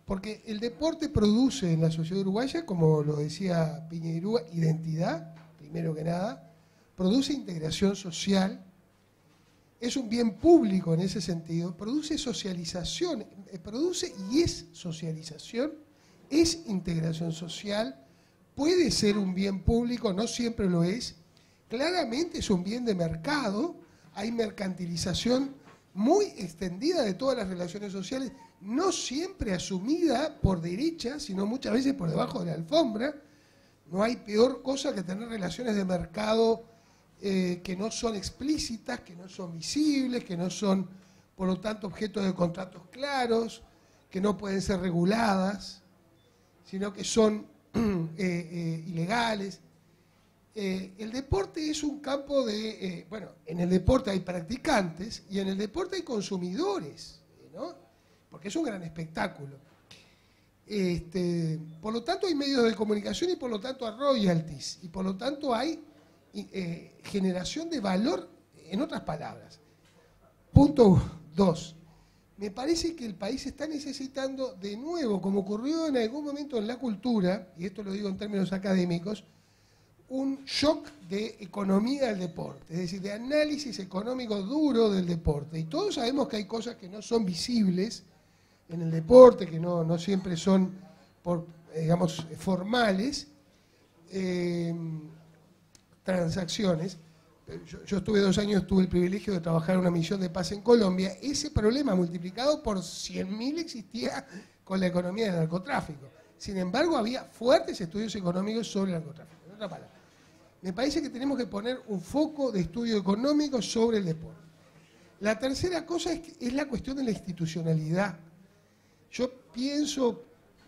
Porque el deporte produce en la sociedad uruguaya, como lo decía Piñeirúa, identidad, primero que nada, produce integración social, es un bien público en ese sentido, produce socialización, produce y es socialización, es integración social, puede ser un bien público, no siempre lo es, claramente es un bien de mercado, hay mercantilización muy extendida de todas las relaciones sociales, no siempre asumida por derecha, sino muchas veces por debajo de la alfombra. No hay peor cosa que tener relaciones de mercado que no son explícitas, que no son visibles, que no son, por lo tanto, objeto de contratos claros, que no pueden ser reguladas, sino que son ilegales. El deporte es un campo de... bueno, en el deporte hay practicantes y en el deporte hay consumidores, ¿no? Porque es un gran espectáculo. Por lo tanto hay medios de comunicación y por lo tanto hay royalties y por lo tanto hay generación de valor, en otras palabras. Punto 2. Me parece que el país está necesitando de nuevo, como ocurrió en algún momento en la cultura, y esto lo digo en términos académicos, un shock de economía del deporte, es decir, de análisis económico duro del deporte. Y todos sabemos que hay cosas que no son visibles en el deporte, que no siempre son, digamos, formales, transacciones. Yo estuve 2 años, tuve el privilegio de trabajar en una misión de paz en Colombia. Ese problema multiplicado por 100.000 existía con la economía del narcotráfico. Sin embargo, había fuertes estudios económicos sobre el narcotráfico. En otra palabra, me parece que tenemos que poner un foco de estudio económico sobre el deporte. La tercera cosa es la cuestión de la institucionalidad. Yo pienso,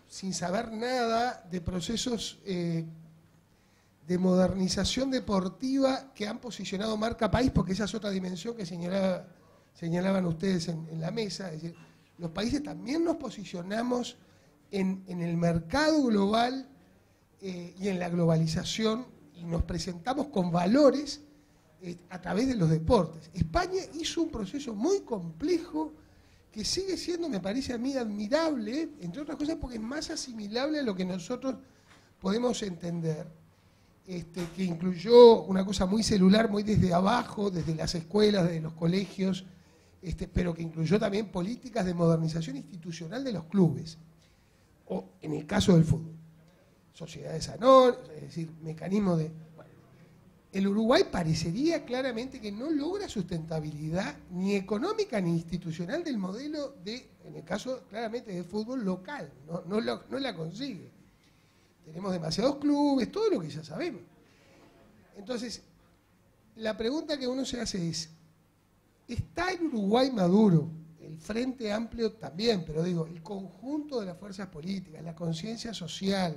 sin saber nada, de procesos de modernización deportiva que han posicionado marca país, porque esa es otra dimensión que señalaban ustedes en la mesa. Es decir, los países también nos posicionamos en el mercado global y en la globalización, y nos presentamos con valores a través de los deportes. España hizo un proceso muy complejo que sigue siendo, me parece a mí, admirable, entre otras cosas porque es más asimilable a lo que nosotros podemos entender, que incluyó una cosa muy celular, muy desde abajo, desde las escuelas, desde los colegios, pero que incluyó también políticas de modernización institucional de los clubes, o en el caso del fútbol, sociedades anónimas, es decir, mecanismos de... El Uruguay parecería claramente que no logra sustentabilidad ni económica ni institucional del modelo de, en el caso claramente de fútbol local, no la consigue. Tenemos demasiados clubes, todo lo que ya sabemos. Entonces, la pregunta que uno se hace es, ¿está el Uruguay maduro? El Frente Amplio también, pero digo, el conjunto de las fuerzas políticas, la conciencia social.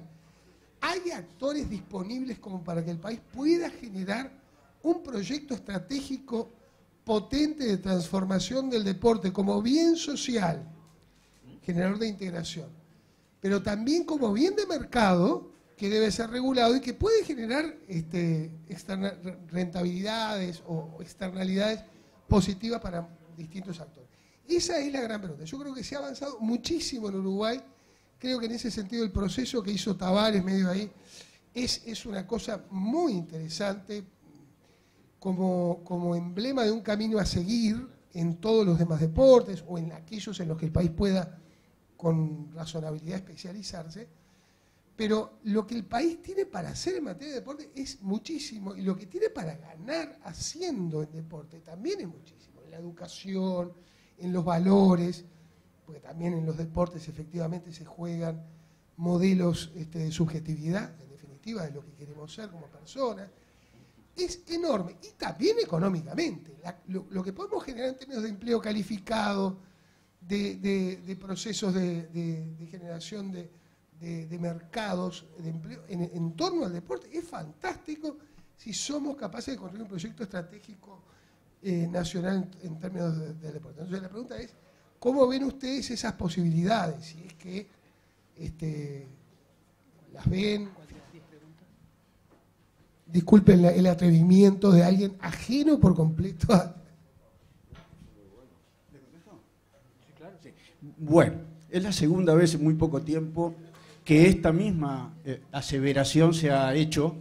¿Hay actores disponibles como para que el país pueda generar un proyecto estratégico potente de transformación del deporte como bien social, generador de integración, pero también como bien de mercado que debe ser regulado y que puede generar rentabilidades o externalidades positivas para distintos actores? Esa es la gran pregunta. Yo creo que se ha avanzado muchísimo en Uruguay. Creo que en ese sentido el proceso que hizo Tavares medio ahí es una cosa muy interesante como emblema de un camino a seguir en todos los demás deportes o en aquellos en los que el país pueda con razonabilidad especializarse. Pero lo que el país tiene para hacer en materia de deporte es muchísimo y lo que tiene para ganar haciendo en deporte también es muchísimo. En la educación, en los valores, porque también en los deportes efectivamente se juegan modelos de subjetividad, en definitiva, de lo que queremos ser como personas, es enorme. Y también económicamente. Lo que podemos generar en términos de empleo calificado, de procesos de generación de mercados, de empleo, en torno al deporte, es fantástico si somos capaces de construir un proyecto estratégico nacional en términos del deporte. Entonces la pregunta es, ¿cómo ven ustedes esas posibilidades? Si es que las ven. Disculpen el atrevimiento de alguien ajeno por completo a... Bueno, es la segunda vez en muy poco tiempo que esta misma aseveración se ha hecho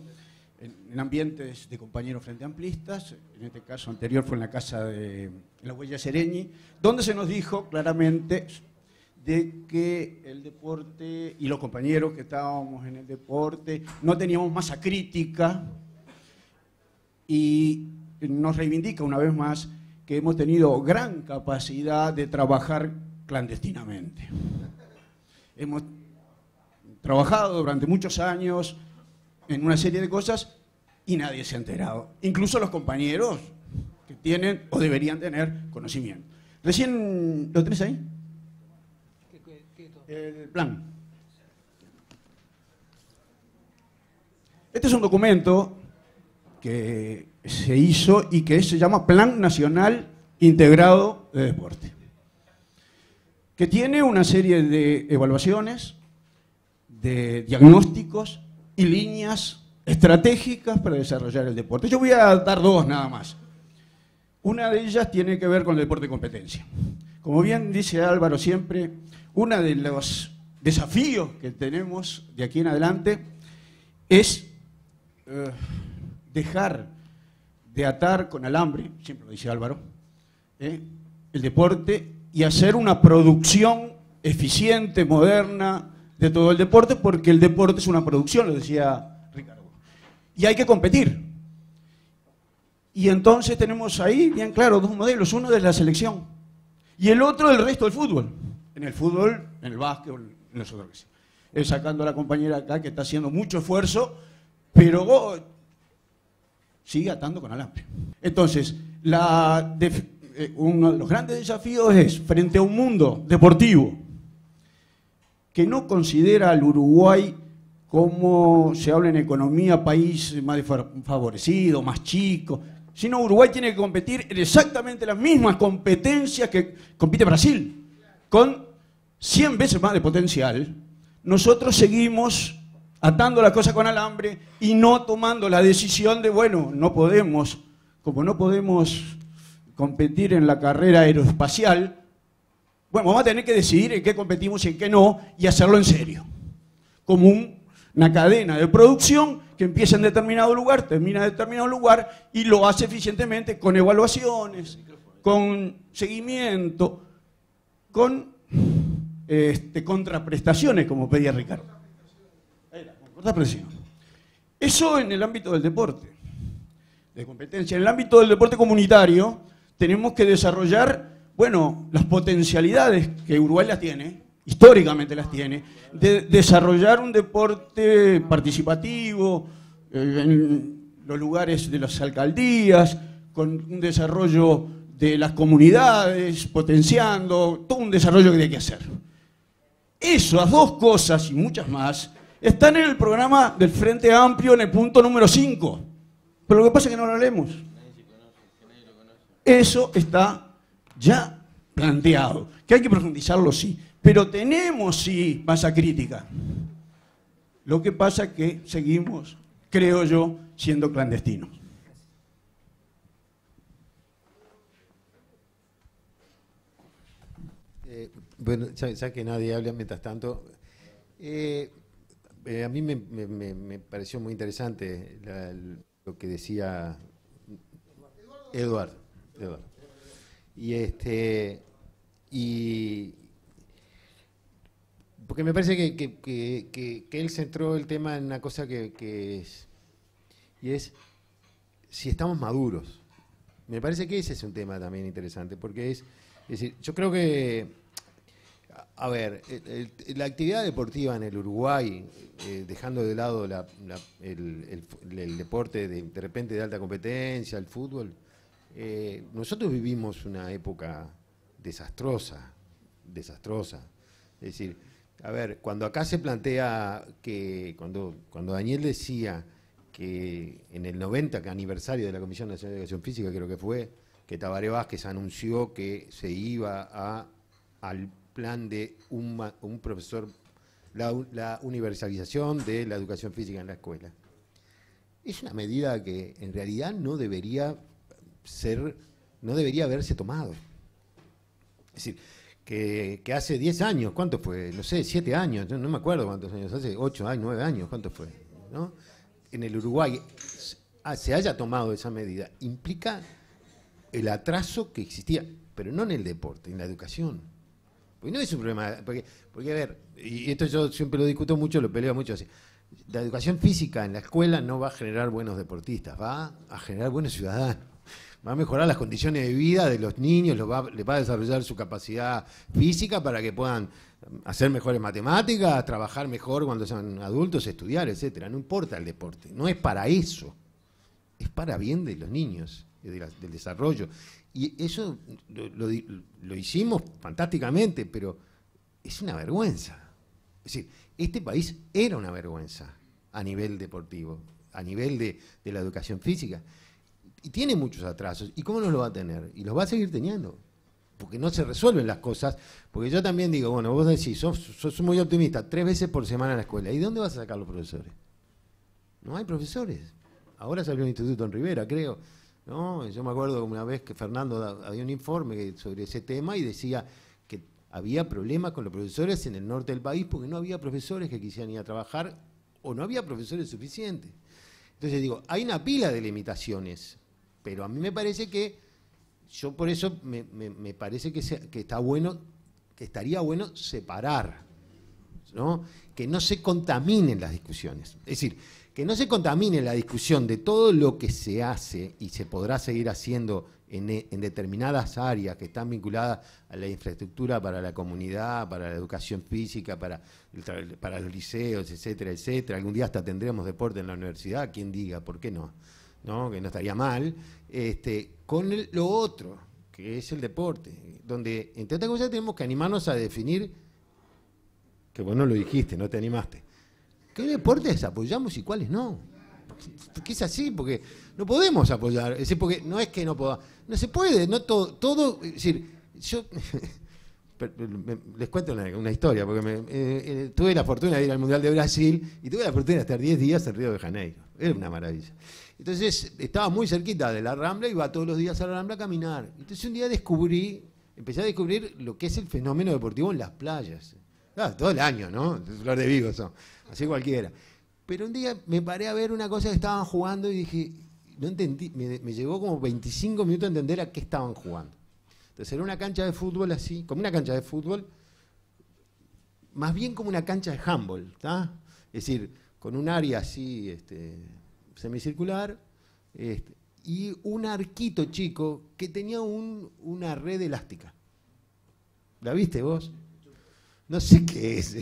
en ambientes de compañeros frente amplistas. En este caso anterior fue en la casa de la Huella Sereñi, donde se nos dijo claramente de que el deporte y los compañeros que estábamos en el deporte no teníamos masa crítica, y nos reivindica una vez más que hemos tenido gran capacidad de trabajar clandestinamente. Hemos trabajado durante muchos años en una serie de cosas y nadie se ha enterado, incluso los compañeros que tienen o deberían tener conocimiento. Recién, ¿lo tenés ahí? El plan. Este es un documento que se hizo y que se llama Plan Nacional Integrado de Deporte, que tiene una serie de evaluaciones, de diagnósticos y líneas estratégicas para desarrollar el deporte. Yo voy a dar dos nada más. Una de ellas tiene que ver con el deporte de competencia. Como bien dice Álvaro siempre, uno de los desafíos que tenemos de aquí en adelante es dejar de atar con alambre, siempre lo dice Álvaro, el deporte y hacer una producción eficiente, moderna de todo el deporte, porque el deporte es una producción, lo decía Ricardo, y hay que competir. Y entonces tenemos ahí, bien claro, dos modelos, uno de la selección y el otro del resto del fútbol. En el fútbol, en el básquetbol, en los otros. Sacando a la compañera acá que está haciendo mucho esfuerzo, pero sigue atando con alambre. Entonces, uno de los grandes desafíos es, frente a un mundo deportivo que no considera al Uruguay, como se habla en economía, país más favorecido, más chico, sino Uruguay tiene que competir en exactamente las mismas competencias que compite Brasil, con 100 veces más de potencial. Nosotros seguimos atando la cosa con alambre y no tomando la decisión de, bueno, no podemos, como no podemos competir en la carrera aeroespacial, bueno, vamos a tener que decidir en qué competimos y en qué no, y hacerlo en serio. Como una cadena de producción que empieza en determinado lugar, termina en determinado lugar, y lo hace eficientemente con evaluaciones, con seguimiento, con contraprestaciones, como pedía Ricardo. Contraprestación. Eso en el ámbito del deporte, de competencia. En el ámbito del deporte comunitario, tenemos que desarrollar, bueno, las potencialidades que Uruguay las tiene, históricamente las tiene, de desarrollar un deporte participativo en los lugares de las alcaldías, con un desarrollo de las comunidades, potenciando, todo un desarrollo que hay que hacer. Esas dos cosas y muchas más están en el programa del Frente Amplio en el punto número 5, pero lo que pasa es que no lo leemos. Eso está ya planteado, que hay que profundizarlo, sí, pero tenemos, sí, masa crítica. Lo que pasa es que seguimos, creo yo, siendo clandestinos. Bueno, ya que nadie habla mientras tanto, a mí me pareció muy interesante lo que decía Eduardo. Y porque me parece que él centró el tema en una cosa que es si estamos maduros. Me parece que ese es un tema también interesante, porque es decir, yo creo que, a ver, la actividad deportiva en el Uruguay, dejando de lado el deporte de repente de alta competencia, el fútbol, nosotros vivimos una época desastrosa. Es decir, a ver, cuando acá se plantea que, cuando Daniel decía que en el 90 aniversario de la Comisión Nacional de Educación Física, creo que fue, que Tabaré Vázquez anunció que se iba al plan de un profesor, la universalización de la educación física en la escuela. Es una medida que en realidad no debería haberse tomado. Es decir, que hace 10 años, ¿cuánto fue? No sé, 7 años, no me acuerdo cuántos años, hace 8 años, 9 años, ¿cuánto fue? ¿No? En el Uruguay se haya tomado esa medida, implica el atraso que existía, pero no en el deporte, en la educación. Porque no es un problema, porque a ver, y esto yo siempre lo discuto mucho, lo peleo mucho así. La educación física en la escuela no va a generar buenos deportistas, va a generar buenos ciudadanos. Va a mejorar las condiciones de vida de los niños, les va a desarrollar su capacidad física para que puedan hacer mejores matemáticas, trabajar mejor cuando sean adultos, estudiar, etcétera. No importa el deporte, no es para eso, es para bien de los niños, del desarrollo. Y eso lo hicimos fantásticamente, pero es una vergüenza. Es decir, este país era una vergüenza a nivel deportivo, a nivel de la educación física. Y tiene muchos atrasos. ¿Y cómo no lo va a tener? Y los va a seguir teniendo. Porque no se resuelven las cosas. Porque yo también digo, bueno, vos decís, sos muy optimista, 3 veces por semana a la escuela. ¿Y de dónde vas a sacar los profesores? No hay profesores. Ahora salió un instituto en Rivera, creo. ¿No? Yo me acuerdo una vez que Fernando había un informe sobre ese tema y decía que había problemas con los profesores en el norte del país porque no había profesores que quisieran ir a trabajar o no había profesores suficientes. Entonces digo, hay una pila de limitaciones. Pero a mí me parece que, yo por eso me parece que está bueno, que estaría bueno separar, ¿no? Que no se contaminen las discusiones. Es decir, que no se contamine la discusión de todo lo que se hace y se podrá seguir haciendo en determinadas áreas que están vinculadas a la infraestructura para la comunidad, para la educación física, para los liceos, etcétera, etcétera. Algún día hasta tendremos deporte en la universidad, quien diga, ¿por qué no? ¿No? Que no estaría mal, con lo otro, que es el deporte, donde, entre otras cosas, tenemos que animarnos a definir, que vos no lo dijiste, no te animaste, qué deportes apoyamos y cuáles no. Porque es así, porque no podemos apoyar, es decir, porque no es que no podamos, no se puede, no todo, es decir, Les cuento una historia, porque tuve la fortuna de ir al Mundial de Brasil y tuve la fortuna de estar 10 días en Río de Janeiro. Era una maravilla. Entonces estaba muy cerquita de la Rambla, iba todos los días a la Rambla a caminar. Entonces un día empecé a descubrir lo que es el fenómeno deportivo en las playas. Claro, todo el año, ¿no? Flor de Vigo son, así cualquiera. Pero un día me paré a ver una cosa que estaban jugando y dije, no entendí, me llevó como 25 minutos a entender a qué estaban jugando. Entonces era una cancha de fútbol así, como una cancha de fútbol, más bien como una cancha de handball, ¿está? Es decir, con un área así semicircular y un arquito chico que tenía una red elástica. ¿La viste vos? No sé qué es.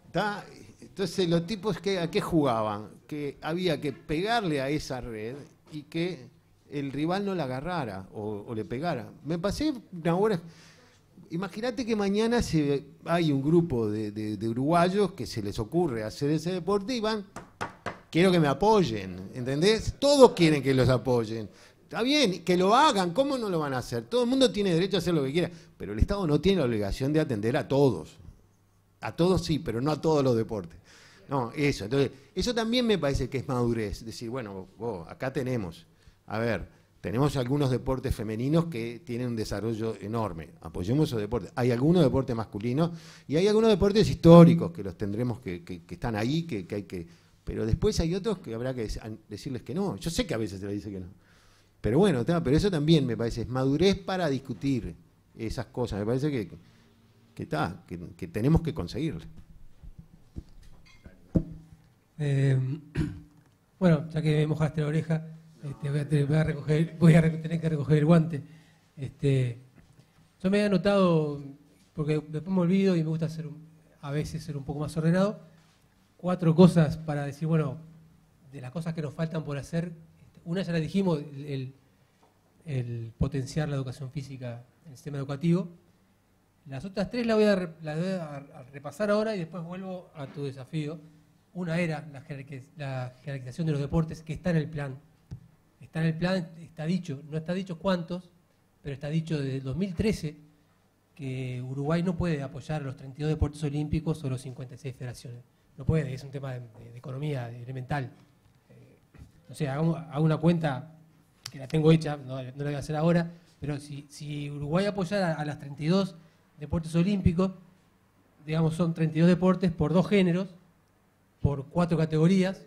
¿Está? Entonces los tipos ¿a qué jugaban? Que había que pegarle a esa red y que el rival no la agarrara o le pegara. Me pasé una hora. Imagínate que mañana hay un grupo de uruguayos que se les ocurre hacer ese deporte y van, quiero que me apoyen, ¿entendés? Todos quieren que los apoyen. Está bien, que lo hagan, ¿cómo no lo van a hacer? Todo el mundo tiene derecho a hacer lo que quiera, pero el Estado no tiene la obligación de atender a todos. A todos sí, pero no a todos los deportes. No, eso. Entonces, eso también me parece que es madurez. Decir, bueno, acá tenemos algunos deportes femeninos que tienen un desarrollo enorme. Apoyemos esos deportes. Hay algunos deportes masculinos y hay algunos deportes históricos que los tendremos que están ahí, que hay que... Pero después hay otros que habrá que decirles que no. Yo sé que a veces se les dice que no. Pero bueno, pero eso también me parece, es madurez para discutir esas cosas. Me parece que tenemos que conseguirlo. Bueno, ya que me mojaste la oreja, voy a tener que recoger el guante. Yo me había notado, porque después me olvido y me gusta a veces ser un poco más ordenado, 4 cosas para decir, bueno, de las cosas que nos faltan por hacer. Una ya la dijimos, el potenciar la educación física en el sistema educativo. Las otras 3 las voy a repasar ahora y después vuelvo a tu desafío. Una era la jerarquización de los deportes, que está en el plan. Está en el plan, está dicho, no está dicho cuántos, pero está dicho desde el 2013 que Uruguay no puede apoyar a los 32 deportes olímpicos o los 56 federaciones. No puede, es un tema de economía elemental. No sé, hago una cuenta que la tengo hecha, no la voy a hacer ahora, pero si Uruguay apoyara a las 32 deportes olímpicos, digamos, son 32 deportes por 2 géneros, por 4 categorías,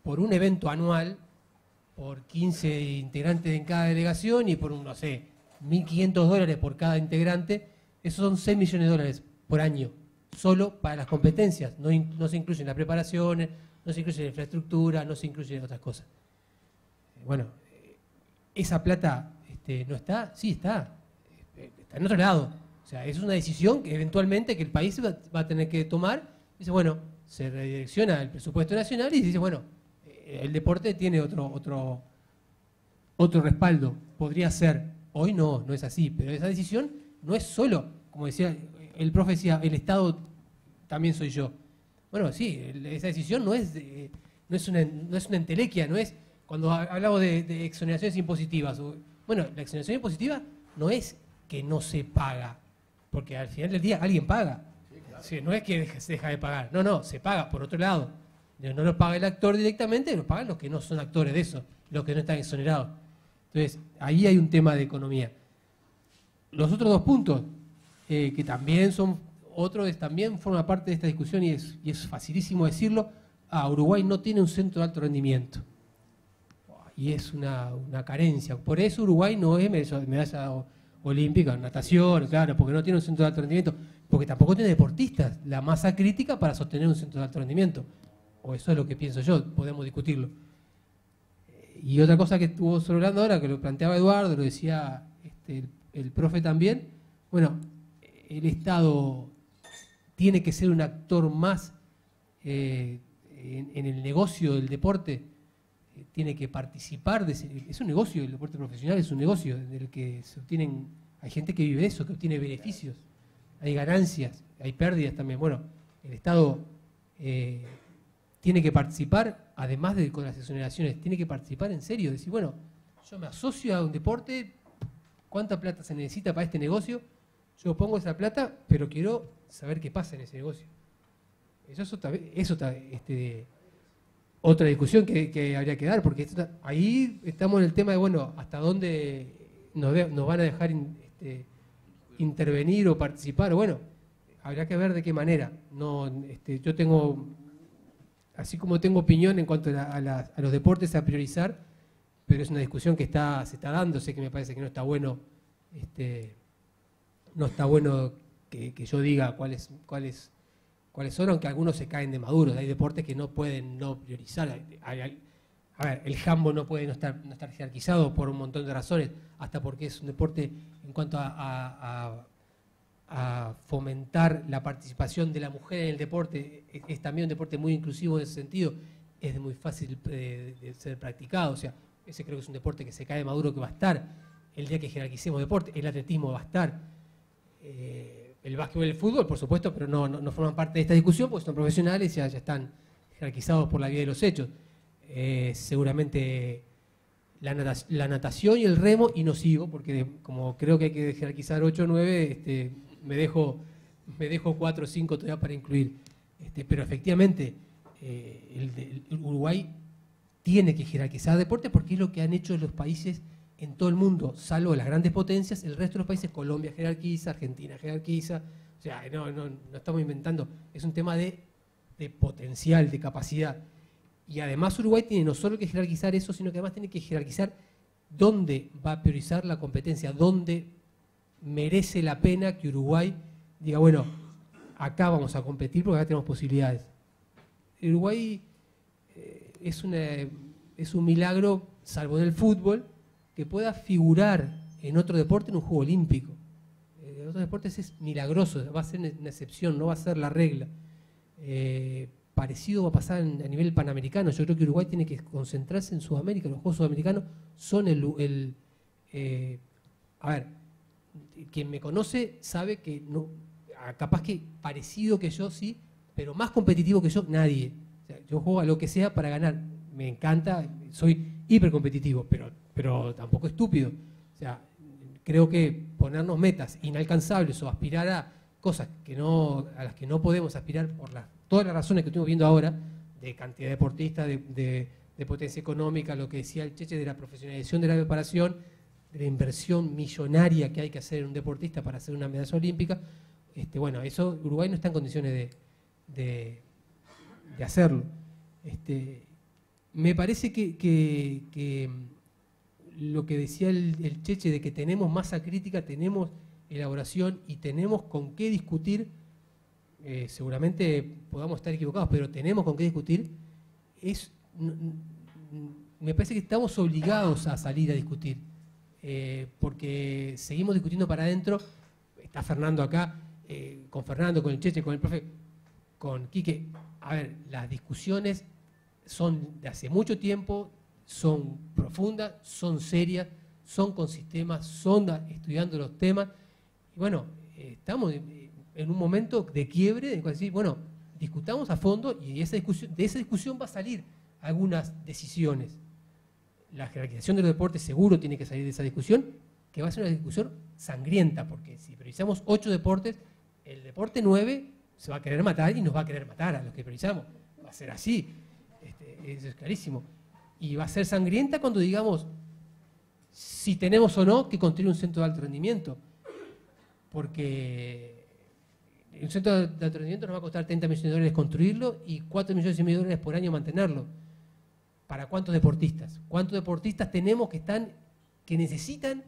por un evento anual, por 15 integrantes en cada delegación y por no sé, $1.500 por cada integrante. Esos son $6 millones por año, solo para las competencias. No se incluyen las preparaciones, no se incluye la infraestructura, no se incluyen otras cosas. Bueno, esa plata no está, sí está en otro lado. O sea, es una decisión que eventualmente que el país va a tener que tomar. Dice, bueno, se redirecciona el presupuesto nacional y dice, bueno, el deporte tiene otro respaldo. Podría ser, hoy no es así, pero esa decisión no es solo, como decía el profe, decía, el Estado también soy yo. Bueno, sí, esa decisión no es una entelequia, no es cuando hablamos de exoneraciones impositivas. Bueno, la exoneración impositiva no es que no se paga, porque al final del día alguien paga. Sí, no es que se deja de pagar, no, se paga por otro lado. No lo paga el actor directamente, lo pagan los que no son actores de eso, los que no están exonerados. Entonces, ahí hay un tema de economía. Los otros 2 puntos, que también son otros, también forman parte de esta discusión y es facilísimo decirlo. Uruguay no tiene un centro de alto rendimiento. Y es una carencia. Por eso Uruguay no es medalla olímpica en natación, claro, porque no tiene un centro de alto rendimiento, porque tampoco tiene deportistas, la masa crítica para sostener un centro de alto rendimiento. O eso es lo que pienso yo, podemos discutirlo. Y otra cosa que estuvo hablando ahora, que lo planteaba Eduardo, lo decía el profe también, bueno, el Estado tiene que ser un actor más en el negocio del deporte, tiene que participar, es un negocio, el deporte profesional es un negocio del que se obtienen, hay gente que vive de eso, que obtiene beneficios, hay ganancias, hay pérdidas también. Bueno, el Estado tiene que participar, además de con las exoneraciones, tiene que participar en serio, decir, bueno, yo me asocio a un deporte, ¿cuánta plata se necesita para este negocio? Yo pongo esa plata, pero quiero saber qué pasa en ese negocio. Eso es otra discusión que habría que dar, porque ahí estamos en el tema de, bueno, hasta dónde nos van a dejar intervenir o participar. Bueno, habrá que ver de qué manera. Yo tengo, así como tengo opinión en cuanto a los deportes a priorizar, pero es una discusión que se está dando. Sé que me parece que no está bueno, que yo diga cuáles son, aunque algunos se caen de maduros. Hay deportes que no pueden no priorizar. A ver, el handball no puede no estar jerarquizado por un montón de razones, hasta porque es un deporte en cuanto a fomentar la participación de la mujer en el deporte, es también un deporte muy inclusivo en ese sentido, es muy fácil de ser practicado. O sea, ese creo que es un deporte que se cae de maduro, que va a estar el día que jerarquicemos deporte. El atletismo va a estar, el básquetbol y el fútbol, por supuesto, pero no forman parte de esta discusión porque son profesionales y ya están jerarquizados por la vía de los hechos. Seguramente la natación y el remo, y no sigo, porque como creo que hay que jerarquizar 8 o 9, me dejo 4 o 5 todavía para incluir. Pero efectivamente, el Uruguay tiene que jerarquizar deporte porque es lo que han hecho los países en todo el mundo, salvo las grandes potencias. El resto de los países, Colombia jerarquiza, Argentina jerarquiza. O sea, no estamos inventando, es un tema de potencial, de capacidad. Y además Uruguay tiene no solo que jerarquizar eso, sino que además tiene que jerarquizar dónde va a priorizar la competencia, dónde merece la pena que Uruguay diga, bueno, acá vamos a competir porque acá tenemos posibilidades. Uruguay es un milagro, salvo en el fútbol, que pueda figurar en otro deporte, en un juego olímpico. En otros deportes es milagroso, va a ser una excepción, no va a ser la regla. Parecido va a pasar a nivel panamericano. Yo creo que Uruguay tiene que concentrarse en Sudamérica. Los Juegos Sudamericanos son a ver, quien me conoce sabe que no, capaz que parecido que yo, sí, pero más competitivo que yo, nadie. O sea, yo juego a lo que sea para ganar. Me encanta, soy hipercompetitivo, pero tampoco estúpido. O sea, creo que ponernos metas inalcanzables o aspirar a cosas a las que no podemos aspirar por todas las razones que estuvimos viendo ahora, de cantidad de deportistas, de potencia económica, lo que decía el Cheche de la profesionalización de la preparación, de la inversión millonaria que hay que hacer en un deportista para hacer una medalla olímpica. Bueno, eso Uruguay no está en condiciones de hacerlo. Me parece que lo que decía el Cheche de que tenemos masa crítica, tenemos elaboración y tenemos con qué discutir, seguramente podamos estar equivocados, pero tenemos con qué discutir, me parece que estamos obligados a salir a discutir, porque seguimos discutiendo para adentro. Está Fernando acá, con Fernando, con el Cheche, con el profe, con Quique. A ver, las discusiones son de hace mucho tiempo, son profundas, son serias, son con sistemas, son estudiando los temas. Y bueno, estamos en un momento de quiebre, en el cual decir, bueno, discutamos a fondo y de esa discusión va a salir algunas decisiones. La jerarquización de los deportes seguro tiene que salir de esa discusión, que va a ser una discusión sangrienta, porque si priorizamos 8 deportes, el deporte 9 se va a querer matar y nos va a querer matar a los que priorizamos. Va a ser así, eso es clarísimo. Y va a ser sangrienta cuando digamos si tenemos o no que construir un centro de alto rendimiento. Porque un centro de alto rendimiento nos va a costar 30 millones de dólares construirlo y 4 millones y medio de dólares por año mantenerlo. ¿Para cuántos deportistas? ¿Cuántos deportistas tenemos que necesitan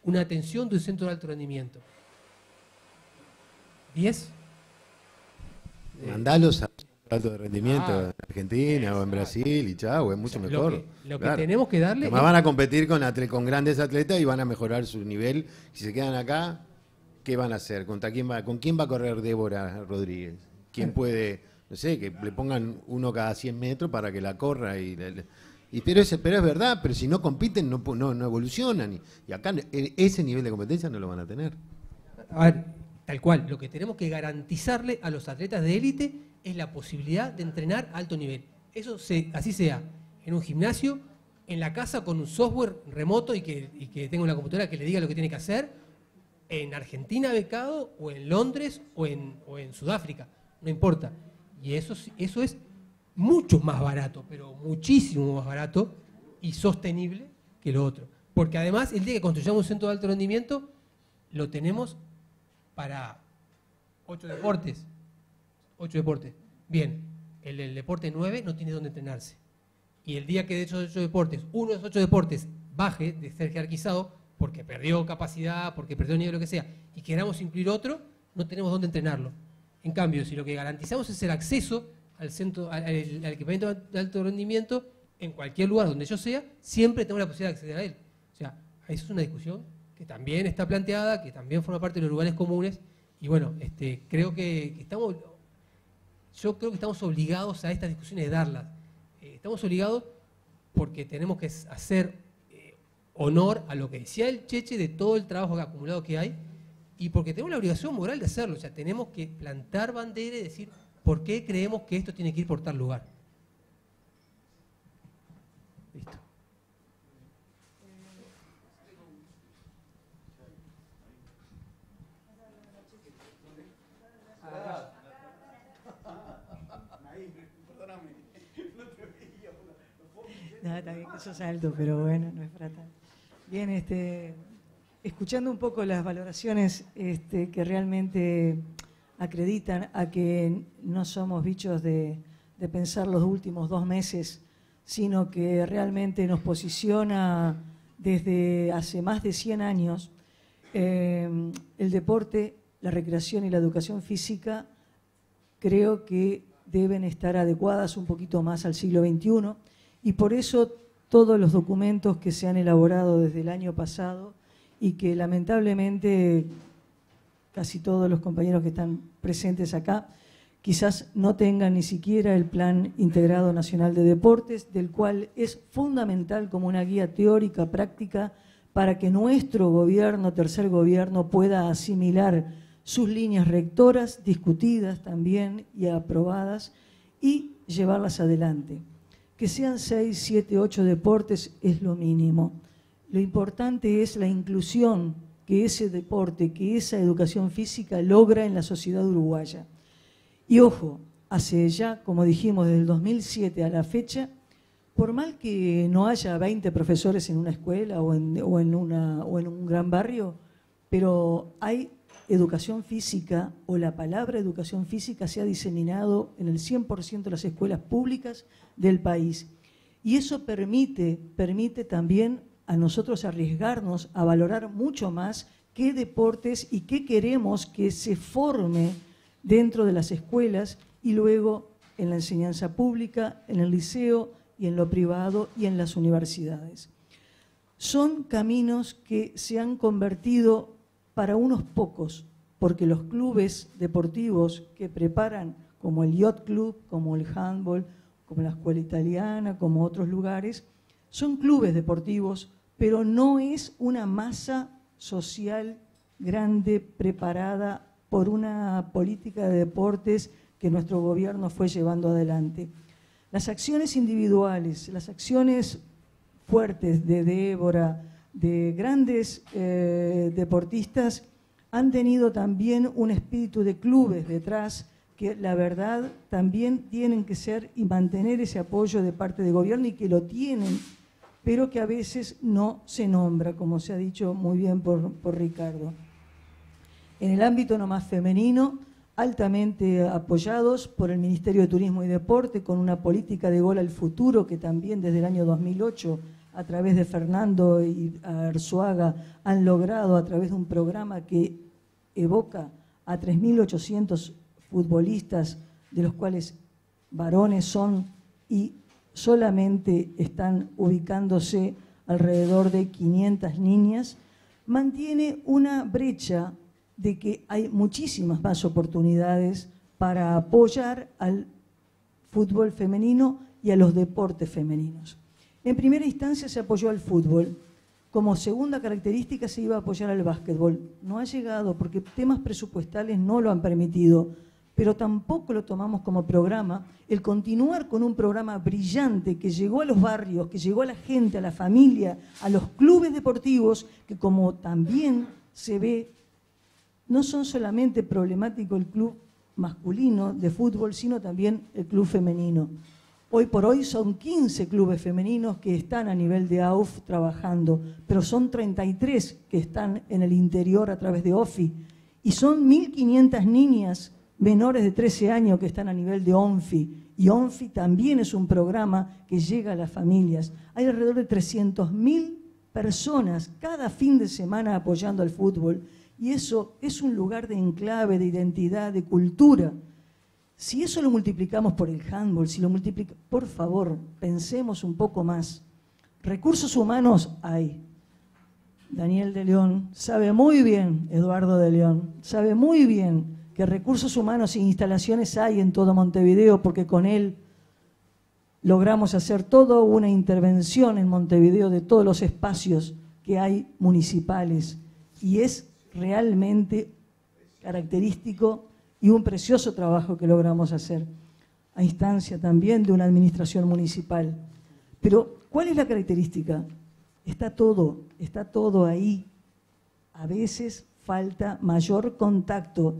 una atención de un centro de alto rendimiento? ¿10? Mandalos a alto de rendimiento en Argentina o en Brasil y chao, es mucho mejor. Lo que tenemos que darle... Además van a competir con grandes atletas y van a mejorar su nivel. Si se quedan acá, ¿qué van a hacer? ¿Con quién va a correr Débora Rodríguez? ¿Quién puede, no sé, que le pongan uno cada 100 metros para que la corra? Pero es verdad, pero si no compiten no evolucionan. Y acá ese nivel de competencia no lo van a tener. A ver, tal cual, lo que tenemos que garantizarle a los atletas de élite es la posibilidad de entrenar a alto nivel. Eso así sea, en un gimnasio, en la casa con un software remoto y que tenga una computadora que le diga lo que tiene que hacer, en Argentina becado, o en Londres, o en Sudáfrica, no importa. Y eso es mucho más barato, pero muchísimo más barato y sostenible que lo otro. Porque además, el día que construyamos un centro de alto rendimiento, lo tenemos para 8 deportes. 8 deportes. Bien, el deporte 9 no tiene dónde entrenarse. Y el día que de esos 8 deportes, uno de esos 8 deportes baje de ser jerarquizado, porque perdió capacidad, porque perdió nivel, lo que sea, y queramos incluir otro, no tenemos dónde entrenarlo. En cambio, si lo que garantizamos es el acceso al centro, al equipamiento de alto rendimiento, en cualquier lugar donde yo sea, siempre tengo la posibilidad de acceder a él. O sea, eso es una discusión que también está planteada, que también forma parte de los lugares comunes, y bueno, creo que estamos obligados a estas discusiones de darlas. Estamos obligados porque tenemos que hacer honor a lo que decía el Cheche de todo el trabajo acumulado que hay, y porque tenemos la obligación moral de hacerlo. O sea, tenemos que plantar bandera y decir por qué creemos que esto tiene que ir por tal lugar. Listo. No, también que sos alto, pero bueno, no es para tanto. Bien, escuchando un poco las valoraciones que realmente acreditan a que no somos bichos de pensar los últimos 2 meses, sino que realmente nos posiciona desde hace más de 100 años el deporte, la recreación y la educación física, creo que deben estar adecuadas un poquito más al siglo XXI, y por eso todos los documentos que se han elaborado desde el año pasado y que lamentablemente casi todos los compañeros que están presentes acá quizás no tengan ni siquiera el Plan Integrado Nacional de Deportes, del cual es fundamental como una guía teórica, práctica, para que nuestro gobierno, tercer gobierno, pueda asimilar sus líneas rectoras, discutidas también y aprobadas, y llevarlas adelante. Que sean 6, 7, 8 deportes es lo mínimo. Lo importante es la inclusión que ese deporte, que esa educación física logra en la sociedad uruguaya. Y ojo, hace ya, como dijimos, desde el 2007 a la fecha, por mal que no haya 20 profesores en una escuela o en un gran barrio, pero hay educación física, o la palabra educación física se ha diseminado en el 100% de las escuelas públicas del país. Y eso permite también a nosotros arriesgarnos a valorar mucho más qué deportes y qué queremos que se forme dentro de las escuelas y luego en la enseñanza pública, en el liceo y en lo privado y en las universidades. Son caminos que se han convertido para unos pocos, porque los clubes deportivos que preparan, como el Yacht Club, como el handball, como la Escuela Italiana, como otros lugares, son clubes deportivos, pero no es una masa social grande preparada por una política de deportes que nuestro gobierno fue llevando adelante. Las acciones individuales, las acciones fuertes de Débora, de grandes deportistas, han tenido también un espíritu de clubes detrás, que la verdad también tienen que ser y mantener ese apoyo de parte del gobierno, y que lo tienen, pero que a veces no se nombra, como se ha dicho muy bien por Ricardo. En el ámbito no más femenino, altamente apoyados por el Ministerio de Turismo y Deporte, con una política de gol al futuro que también desde el año 2008, a través de Fernando y Arzuaga, han logrado a través de un programa que evoca a 3.800 futbolistas, de los cuales varones son, y solamente están ubicándose alrededor de 500 niñas, mantiene una brecha de que hay muchísimas más oportunidades para apoyar al fútbol femenino y a los deportes femeninos. En primera instancia se apoyó al fútbol. Como segunda característica se iba a apoyar al básquetbol. No ha llegado porque temas presupuestales no lo han permitido, pero tampoco lo tomamos como programa. El continuar con un programa brillante que llegó a los barrios, que llegó a la gente, a la familia, a los clubes deportivos, que como también se ve no son solamente problemático el club masculino de fútbol, sino también el club femenino. Hoy por hoy son 15 clubes femeninos que están a nivel de AUF trabajando, pero son 33 que están en el interior a través de OFI, y son 1.500 niñas menores de 13 años que están a nivel de ONFI, y ONFI también es un programa que llega a las familias. Hay alrededor de 300.000 personas cada fin de semana apoyando al fútbol, y eso es un lugar de enclave, de identidad, de cultura. Si eso lo multiplicamos por el handball, si lo multiplicamos, por favor, pensemos un poco más. Recursos humanos hay. Daniel de León sabe muy bien, Eduardo de León, sabe muy bien que recursos humanos e instalaciones hay en todo Montevideo, porque con él logramos hacer toda una intervención en Montevideo de todos los espacios que hay municipales, y es realmente característico y un precioso trabajo que logramos hacer, a instancia también de una administración municipal. Pero, ¿cuál es la característica? Está todo ahí. A veces falta mayor contacto,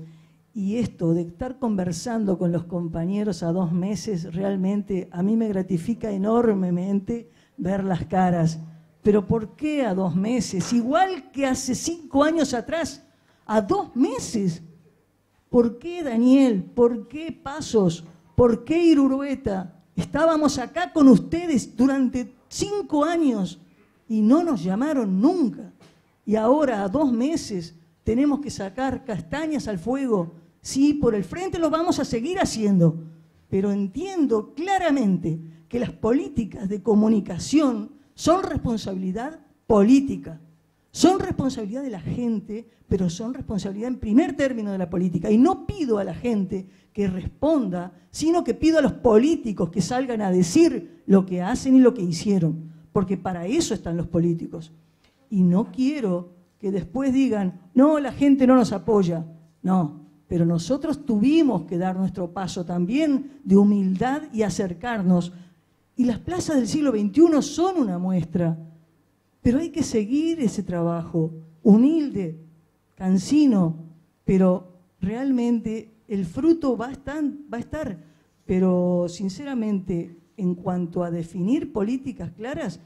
y esto de estar conversando con los compañeros a 2 meses, realmente a mí me gratifica enormemente ver las caras. Pero ¿por qué a 2 meses? Igual que hace 5 años atrás, a 2 meses. ¿Por qué, Daniel? ¿Por qué Pasos? ¿Por qué Irurueta? Estábamos acá con ustedes durante 5 años y no nos llamaron nunca. Y ahora, a 2 meses, tenemos que sacar castañas al fuego. Sí, por el frente lo vamos a seguir haciendo, pero entiendo claramente que las políticas de comunicación son responsabilidad política. Son responsabilidad de la gente, pero son responsabilidad en primer término de la política. Y no pido a la gente que responda, sino que pido a los políticos que salgan a decir lo que hacen y lo que hicieron, porque para eso están los políticos. Y no quiero que después digan, no, la gente no nos apoya. No, pero nosotros tuvimos que dar nuestro paso también de humildad y acercarnos. Y las plazas del siglo XXI son una muestra. Pero hay que seguir ese trabajo, humilde, cansino, pero realmente el fruto va a estar. Pero sinceramente, en cuanto a definir políticas claras,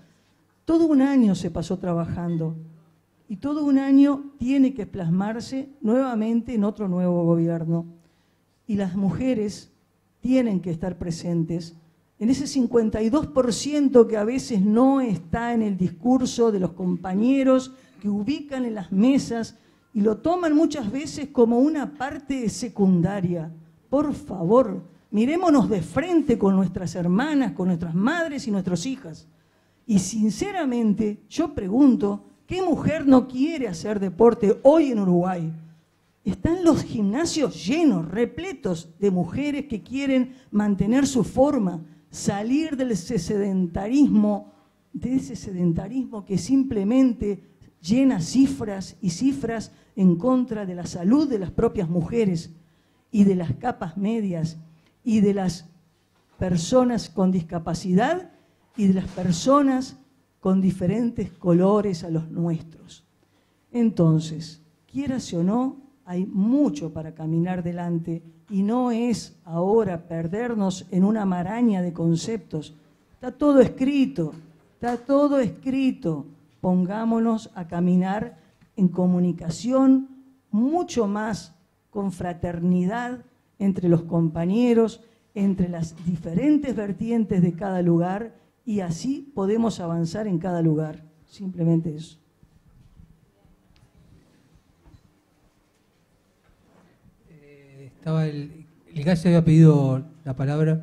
todo un año se pasó trabajando, y todo un año tiene que plasmarse nuevamente en otro nuevo gobierno. Y las mujeres tienen que estar presentes en ese 52% que a veces no está en el discurso de los compañeros que ubican en las mesas y lo toman muchas veces como una parte secundaria. Por favor, mirémonos de frente con nuestras hermanas, con nuestras madres y nuestras hijas. Y sinceramente, yo pregunto, ¿qué mujer no quiere hacer deporte hoy en Uruguay? Están los gimnasios llenos, repletos de mujeres que quieren mantener su forma, salir de ese sedentarismo que simplemente llena cifras y cifras en contra de la salud de las propias mujeres y de las capas medias y de las personas con discapacidad y de las personas con diferentes colores a los nuestros. Entonces, quieras o no, hay mucho para caminar delante, y no es ahora perdernos en una maraña de conceptos. Está todo escrito, está todo escrito. Pongámonos a caminar en comunicación mucho más con fraternidad entre los compañeros, entre las diferentes vertientes de cada lugar, y así podemos avanzar en cada lugar. Simplemente eso. El Gallo había pedido la palabra.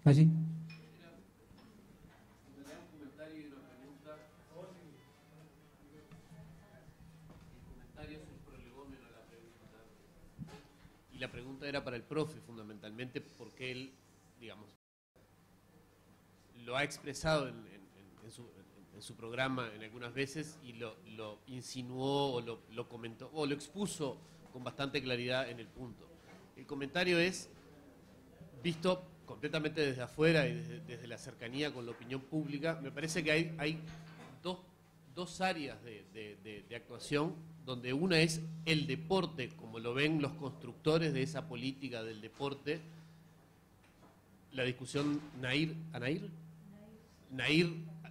Allí. Y la pregunta era para el profe, fundamentalmente, porque él, digamos, lo ha expresado en su programa en algunas veces y lo insinuó o lo comentó o lo expuso con bastante claridad en el punto. El comentario es, visto completamente desde afuera y desde la cercanía con la opinión pública, me parece que hay dos áreas de actuación, donde una es el deporte, como lo ven los constructores de esa política del deporte, la discusión Nair,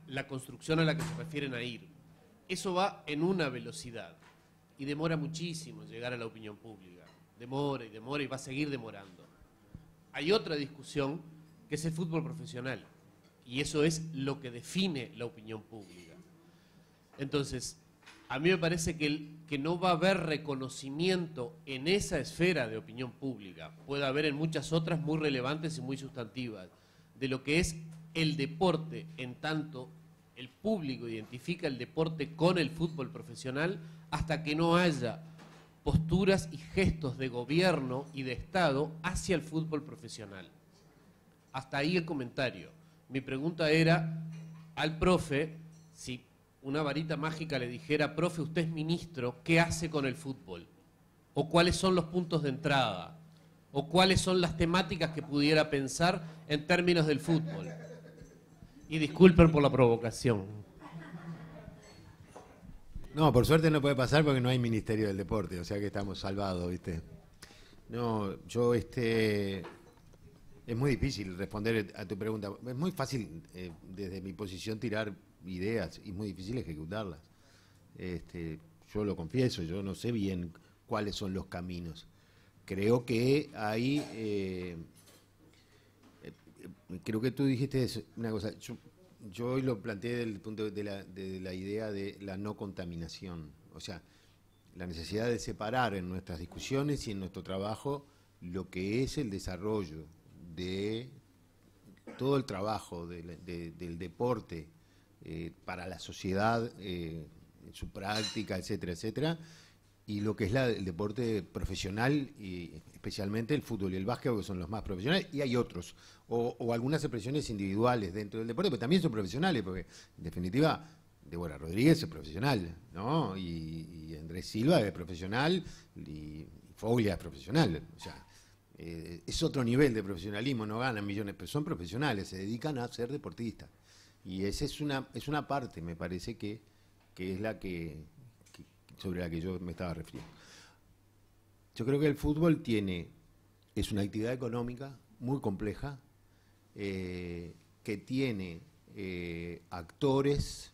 la construcción a la que se refiere Nair. Eso va en una velocidad y demora muchísimo llegar a la opinión pública. Demora y va a seguir demorando. Hay otra discusión que es el fútbol profesional y eso es lo que define la opinión pública. Entonces, a mí me parece que no va a haber reconocimiento en esa esfera de opinión pública. Puede haber en muchas otras muy relevantes y muy sustantivas, de lo que es el deporte, en tanto el público identifica el deporte con el fútbol profesional, hasta que no haya posturas y gestos de gobierno y de Estado hacia el fútbol profesional. Hasta ahí el comentario. Mi pregunta era al profe, si una varita mágica le dijera, profe, usted es ministro, ¿qué hace con el fútbol? ¿O cuáles son los puntos de entrada? ¿O cuáles son las temáticas que pudiera pensar en términos del fútbol? Y disculpen por la provocación. No, por suerte no puede pasar porque no hay Ministerio del Deporte, o sea que estamos salvados, ¿viste? No, es muy difícil responder a tu pregunta. Es muy fácil, desde mi posición, tirar ideas y es muy difícil ejecutarlas. Yo lo confieso, yo no sé bien cuáles son los caminos. Creo que hay... creo que tú dijiste una cosa. Yo hoy lo planteé desde el punto de la idea de la no contaminación. O sea, la necesidad de separar en nuestras discusiones y en nuestro trabajo lo que es el desarrollo de todo el trabajo del deporte para la sociedad, en su práctica, etcétera, etcétera, y lo que es el deporte profesional, y especialmente el fútbol y el básquet, que son los más profesionales, y hay otros, o algunas expresiones individuales dentro del deporte, pero también son profesionales, porque en definitiva Débora Rodríguez es profesional, ¿no? Y Andrés Silva es profesional, y Foglia es profesional, o sea, es otro nivel de profesionalismo, no ganan millones, pero son profesionales, se dedican a ser deportistas. Y esa es una parte, me parece que es la sobre la que yo me estaba refiriendo. Yo creo que el fútbol es una actividad económica muy compleja, que tiene actores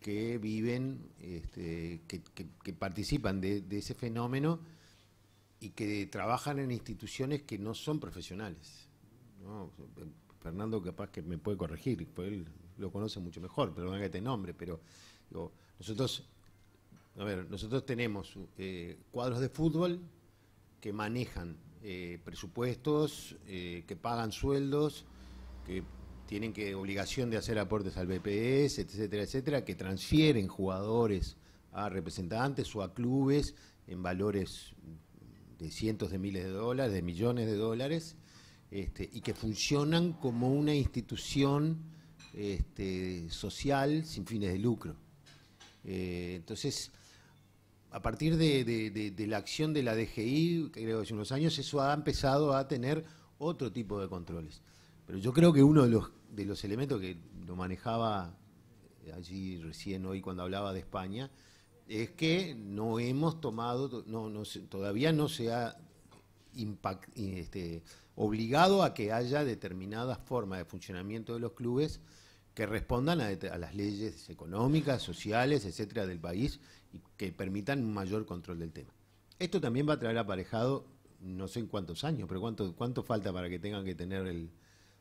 que viven, que participan de ese fenómeno y que trabajan en instituciones que no son profesionales, ¿no? Fernando capaz que me puede corregir, pues él lo conoce mucho mejor, perdón que te nombre, pero digo, nosotros tenemos cuadros de fútbol que manejan presupuestos, que pagan sueldos, que tienen obligación de hacer aportes al BPS, etcétera, etcétera, que transfieren jugadores a representantes o a clubes en valores de cientos de miles de dólares, de millones de dólares, y que funcionan como una institución social sin fines de lucro. Entonces, a partir de la acción de la DGI, creo que hace unos años, eso ha empezado a tener otro tipo de controles. Pero yo creo que uno de los elementos que lo manejaba allí recién hoy cuando hablaba de España, es que no hemos tomado, todavía no se ha obligado a que haya determinadas formas de funcionamiento de los clubes que respondan a las leyes económicas, sociales, etcétera, del país y que permitan un mayor control del tema. Esto también va a traer aparejado, no sé en cuántos años, pero cuánto falta para que tengan que tener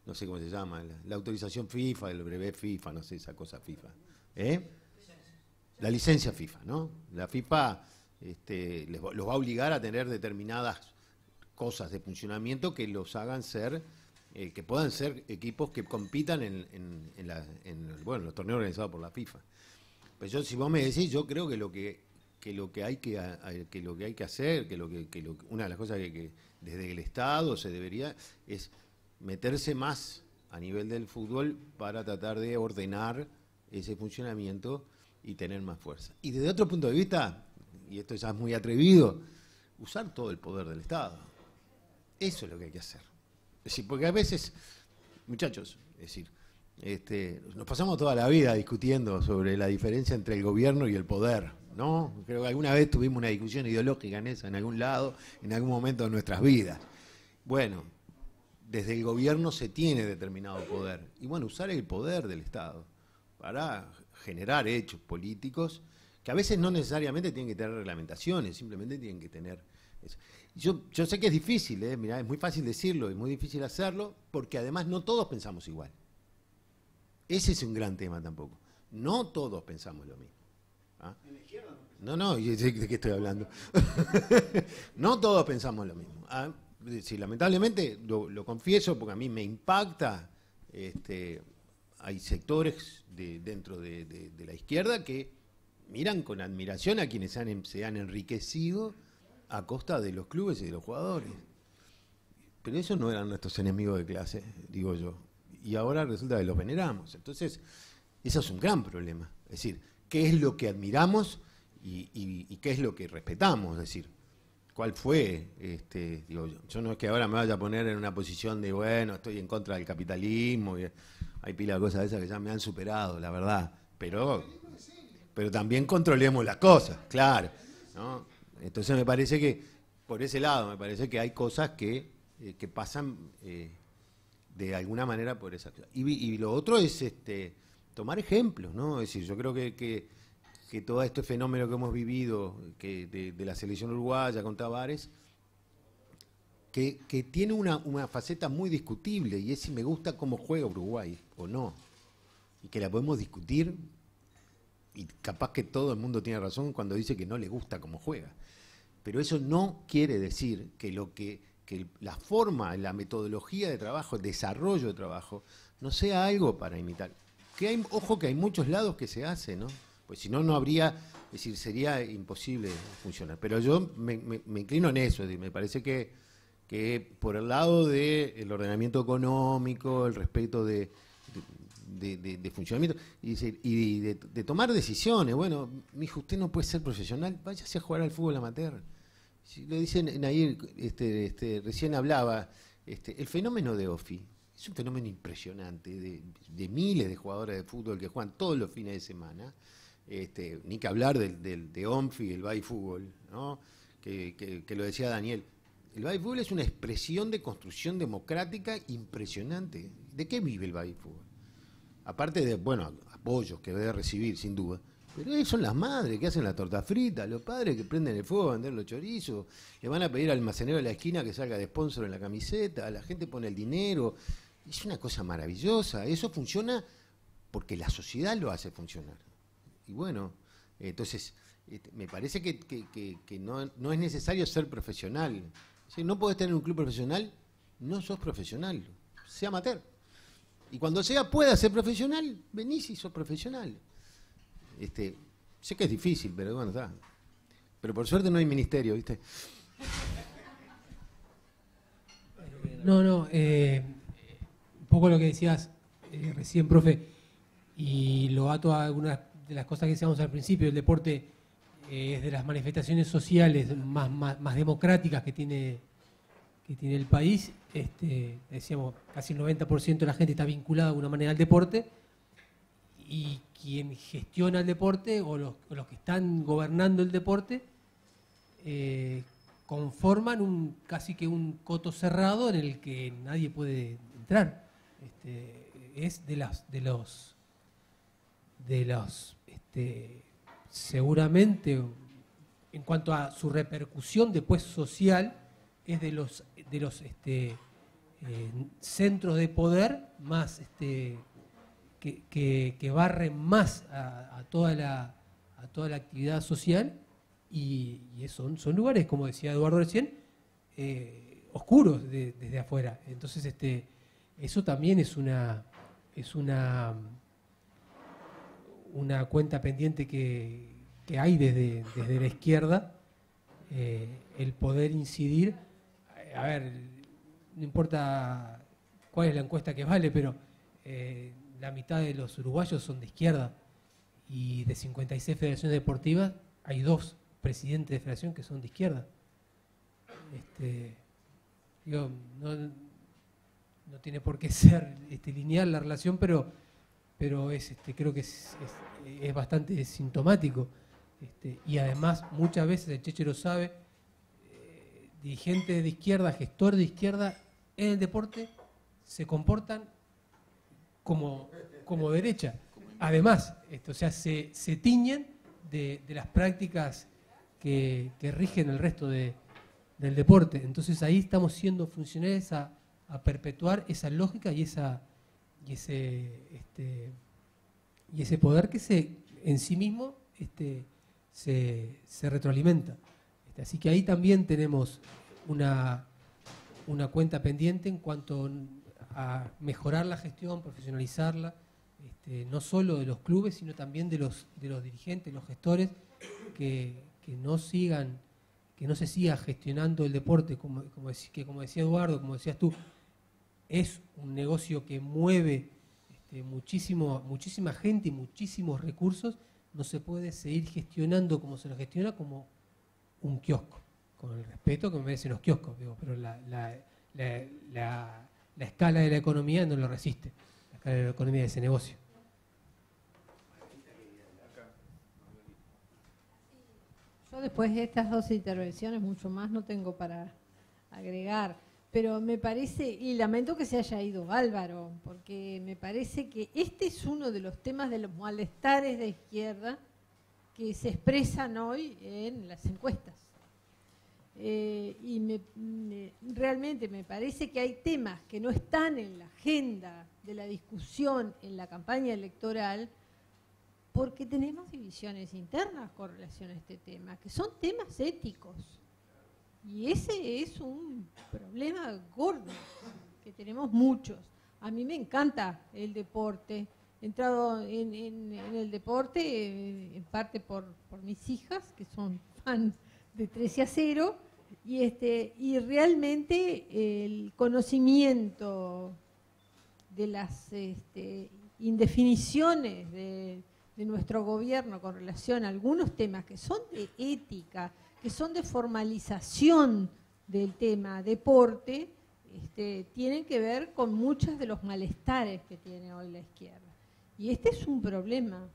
no sé cómo se llama, la autorización FIFA, el brevet FIFA, no sé, esa cosa FIFA. La licencia FIFA, ¿no? La FIFA los va a obligar a tener determinadas cosas de funcionamiento que los hagan ser, que puedan ser equipos que compitan en los torneos organizados por la FIFA. Pues si vos me decís, yo creo que lo que hay que hacer, una de las cosas que desde el Estado se debería es meterse más a nivel del fútbol para tratar de ordenar ese funcionamiento y tener más fuerza. Y desde otro punto de vista, y esto ya es muy atrevido, usar todo el poder del Estado. Eso es lo que hay que hacer. Es decir, porque a veces, muchachos, es decir, Nos pasamos toda la vida discutiendo sobre la diferencia entre el gobierno y el poder, ¿no? Creo que alguna vez tuvimos una discusión ideológica en esa, en algún lado, en algún momento de nuestras vidas. Bueno, desde el gobierno se tiene determinado poder. Y bueno, usar el poder del Estado para generar hechos políticos que a veces no necesariamente tienen que tener reglamentaciones, simplemente tienen que tener eso. Yo sé que es difícil, mirá, es muy fácil decirlo, es muy difícil hacerlo, porque además no todos pensamos igual. Ese es un gran tema tampoco. No todos pensamos lo mismo. ¿Ah? ¿En la izquierda? No, yo sé de qué estoy hablando. No todos pensamos lo mismo. ¿Ah? Sí, lamentablemente, lo confieso porque a mí me impacta, hay sectores dentro de la izquierda que miran con admiración a quienes se han enriquecido a costa de los clubes y de los jugadores. Pero esos no eran nuestros enemigos de clase, digo yo. Y ahora resulta que los veneramos. Entonces, eso es un gran problema. Es decir, ¿qué es lo que admiramos y qué es lo que respetamos? Es decir, ¿cuál fue? Digo, yo no es que ahora me vaya a poner en una posición de, bueno, estoy en contra del capitalismo. Y hay pila de cosas de esas que ya me han superado, la verdad. Pero también controlemos las cosas, claro, ¿no? Entonces me parece que, por ese lado, me parece que hay cosas que pasan de alguna manera por esa cosa. Y lo otro es tomar ejemplos, ¿no? Es decir, yo creo que todo este fenómeno que hemos vivido de la selección uruguaya con Tavares, que tiene una faceta muy discutible, y es si me gusta cómo juega Uruguay o no, y que la podemos discutir, y capaz que todo el mundo tiene razón cuando dice que no le gusta cómo juega. Pero eso no quiere decir que la forma, la metodología de trabajo, el desarrollo de trabajo, no sea algo para imitar. Ojo que hay muchos lados que se hace, ¿no? Pues si no, no habría, es decir, sería imposible funcionar. Pero yo me inclino en eso, es decir, me parece que por el lado del ordenamiento económico, el respeto de funcionamiento y de tomar decisiones. Bueno, mijo, usted no puede ser profesional, váyase a jugar al fútbol amateur. Si lo dicen ahí, recién hablaba, el fenómeno de Ofi es un fenómeno impresionante de miles de jugadores de fútbol que juegan todos los fines de semana. Ni que hablar de Onfi, el Bay Fútbol, ¿no? Que lo decía Daniel. El Bay Fútbol es una expresión de construcción democrática impresionante. ¿De qué vive el Bay Fútbol? Aparte de, bueno, apoyos que debe recibir, sin duda. Pero ellos son las madres que hacen la torta frita, los padres que prenden el fuego a vender los chorizos, le van a pedir al almacenero de la esquina que salga de sponsor en la camiseta, la gente pone el dinero. Es una cosa maravillosa. Eso funciona porque la sociedad lo hace funcionar. Y bueno, entonces, me parece que no es necesario ser profesional. Si no podés tener un club profesional, no sos profesional, sea amateur. Y cuando pueda ser profesional, venís y sos profesional. Sé que es difícil, pero bueno, está. Pero por suerte no hay ministerio, ¿viste? No, un poco lo que decías recién, profe, y lo ato a algunas de las cosas que decíamos al principio. El deporte es de las manifestaciones sociales más democráticas que tiene el país. Decíamos, casi el 90% de la gente está vinculada de alguna manera al deporte, y quien gestiona el deporte o los que están gobernando el deporte conforman casi que un coto cerrado en el que nadie puede entrar. Es de los seguramente, en cuanto a su repercusión después social, es de los centros de poder más que barren más a toda la actividad social, y son lugares, como decía Eduardo recién, oscuros desde afuera. Entonces eso también es una cuenta pendiente que hay desde la izquierda, el poder incidir. A ver, no importa cuál es la encuesta que vale, pero la mitad de los uruguayos son de izquierda, y de 56 federaciones deportivas hay 2 presidentes de federación que son de izquierda. No tiene por qué ser lineal la relación, pero pero creo que es bastante sintomático. Y además, muchas veces, el Cheche lo sabe, dirigentes de izquierda, gestores de izquierda en el deporte se comportan como derecha. Además, o sea, se tiñen de las prácticas que rigen el resto del deporte. Entonces ahí estamos siendo funcionales a perpetuar esa lógica y ese poder que en sí mismo se retroalimenta. Así que ahí también tenemos una cuenta pendiente en cuanto a mejorar la gestión, profesionalizarla, no solo de los clubes, sino también de los dirigentes, los gestores, que no se siga gestionando el deporte, como decía Eduardo, como decías tú, es un negocio que mueve muchísima gente y muchísimos recursos. No se puede seguir gestionando como se lo gestiona, como un kiosco, con el respeto que me merecen los kioscos, digo, pero la escala de la economía no lo resiste, la escala de la economía de ese negocio. Yo después de estas dos intervenciones, mucho más no tengo para agregar, pero me parece, y lamento que se haya ido Álvaro, porque me parece que este es uno de los temas de los malestares de izquierda que se expresan hoy en las encuestas. Y realmente me parece que hay temas que no están en la agenda de la discusión en la campaña electoral, porque tenemos divisiones internas con relación a este tema, que son temas éticos. Y ese es un problema gordo, que tenemos muchos. A mí me encanta el deporte. He entrado en el deporte en parte por mis hijas, que son fans de 13-0, y realmente el conocimiento de las indefiniciones de nuestro gobierno con relación a algunos temas que son de ética, que son de formalización del tema deporte, tienen que ver con muchos de los malestares que tiene hoy la izquierda. Y este es un problema.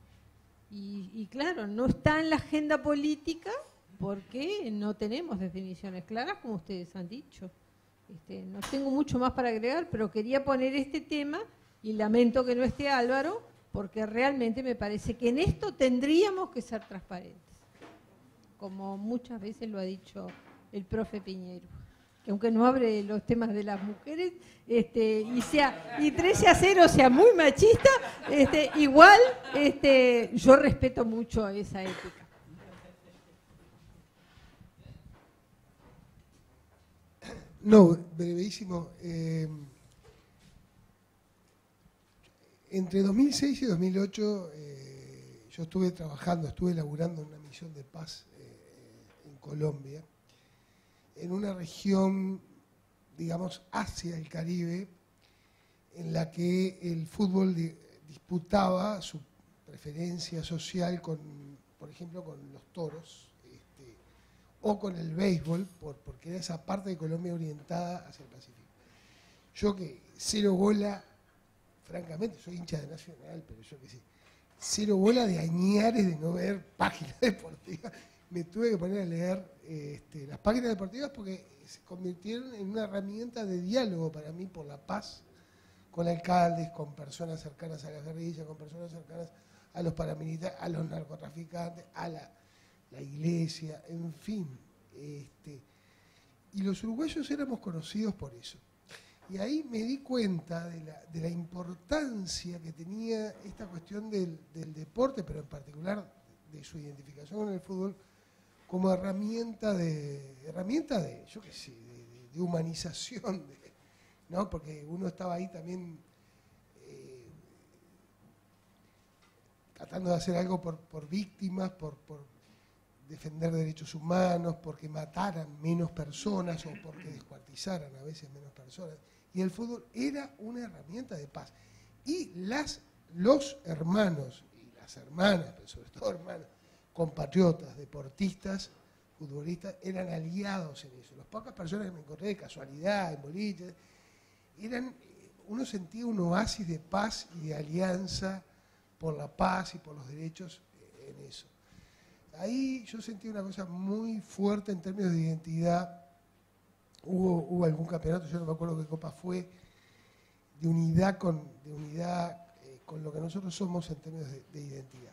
Y claro, no está en la agenda política porque no tenemos definiciones claras, como ustedes han dicho. No tengo mucho más para agregar, pero quería poner este tema y lamento que no esté Álvaro, porque realmente me parece que en esto tendríamos que ser transparentes, como muchas veces lo ha dicho el profe Piñero, que aunque no abre los temas de las mujeres y 13-0 sea muy machista, igual yo respeto mucho esa ética. No, brevísimo. Entre 2006 y 2008 yo estuve laburando en una misión de paz en Colombia, en una región, digamos, hacia el Caribe, en la que el fútbol disputaba su preferencia social por ejemplo, con los toros, o con el béisbol, porque era esa parte de Colombia orientada hacia el Pacífico. Yo que cero bola, francamente, soy hincha de Nacional, pero yo que sé, cero bola de añares de no ver páginas deportivas. Me tuve que poner a leer las páginas deportivas porque se convirtieron en una herramienta de diálogo para mí por la paz, con alcaldes, con personas cercanas a las guerrillas, con personas cercanas a los paramilitares, a los narcotraficantes, a la iglesia, en fin. Y los uruguayos éramos conocidos por eso. Y ahí me di cuenta de la importancia que tenía esta cuestión del deporte, pero en particular de su identificación con el fútbol, como herramienta de yo qué sé, de humanización, ¿no? Porque uno estaba ahí también tratando de hacer algo por víctimas, por defender derechos humanos, porque mataran menos personas o porque descuartizaran a veces menos personas. Y el fútbol era una herramienta de paz. Y los hermanos y las hermanas, pero sobre todo hermanas, compatriotas, deportistas, futbolistas, eran aliados en eso. Las pocas personas que me encontré de casualidad, en boliches, uno sentía un oasis de paz y de alianza por la paz y por los derechos en eso. Ahí yo sentí una cosa muy fuerte en términos de identidad. Hubo algún campeonato, yo no me acuerdo qué copa fue, de unidad con lo que nosotros somos en términos de identidad.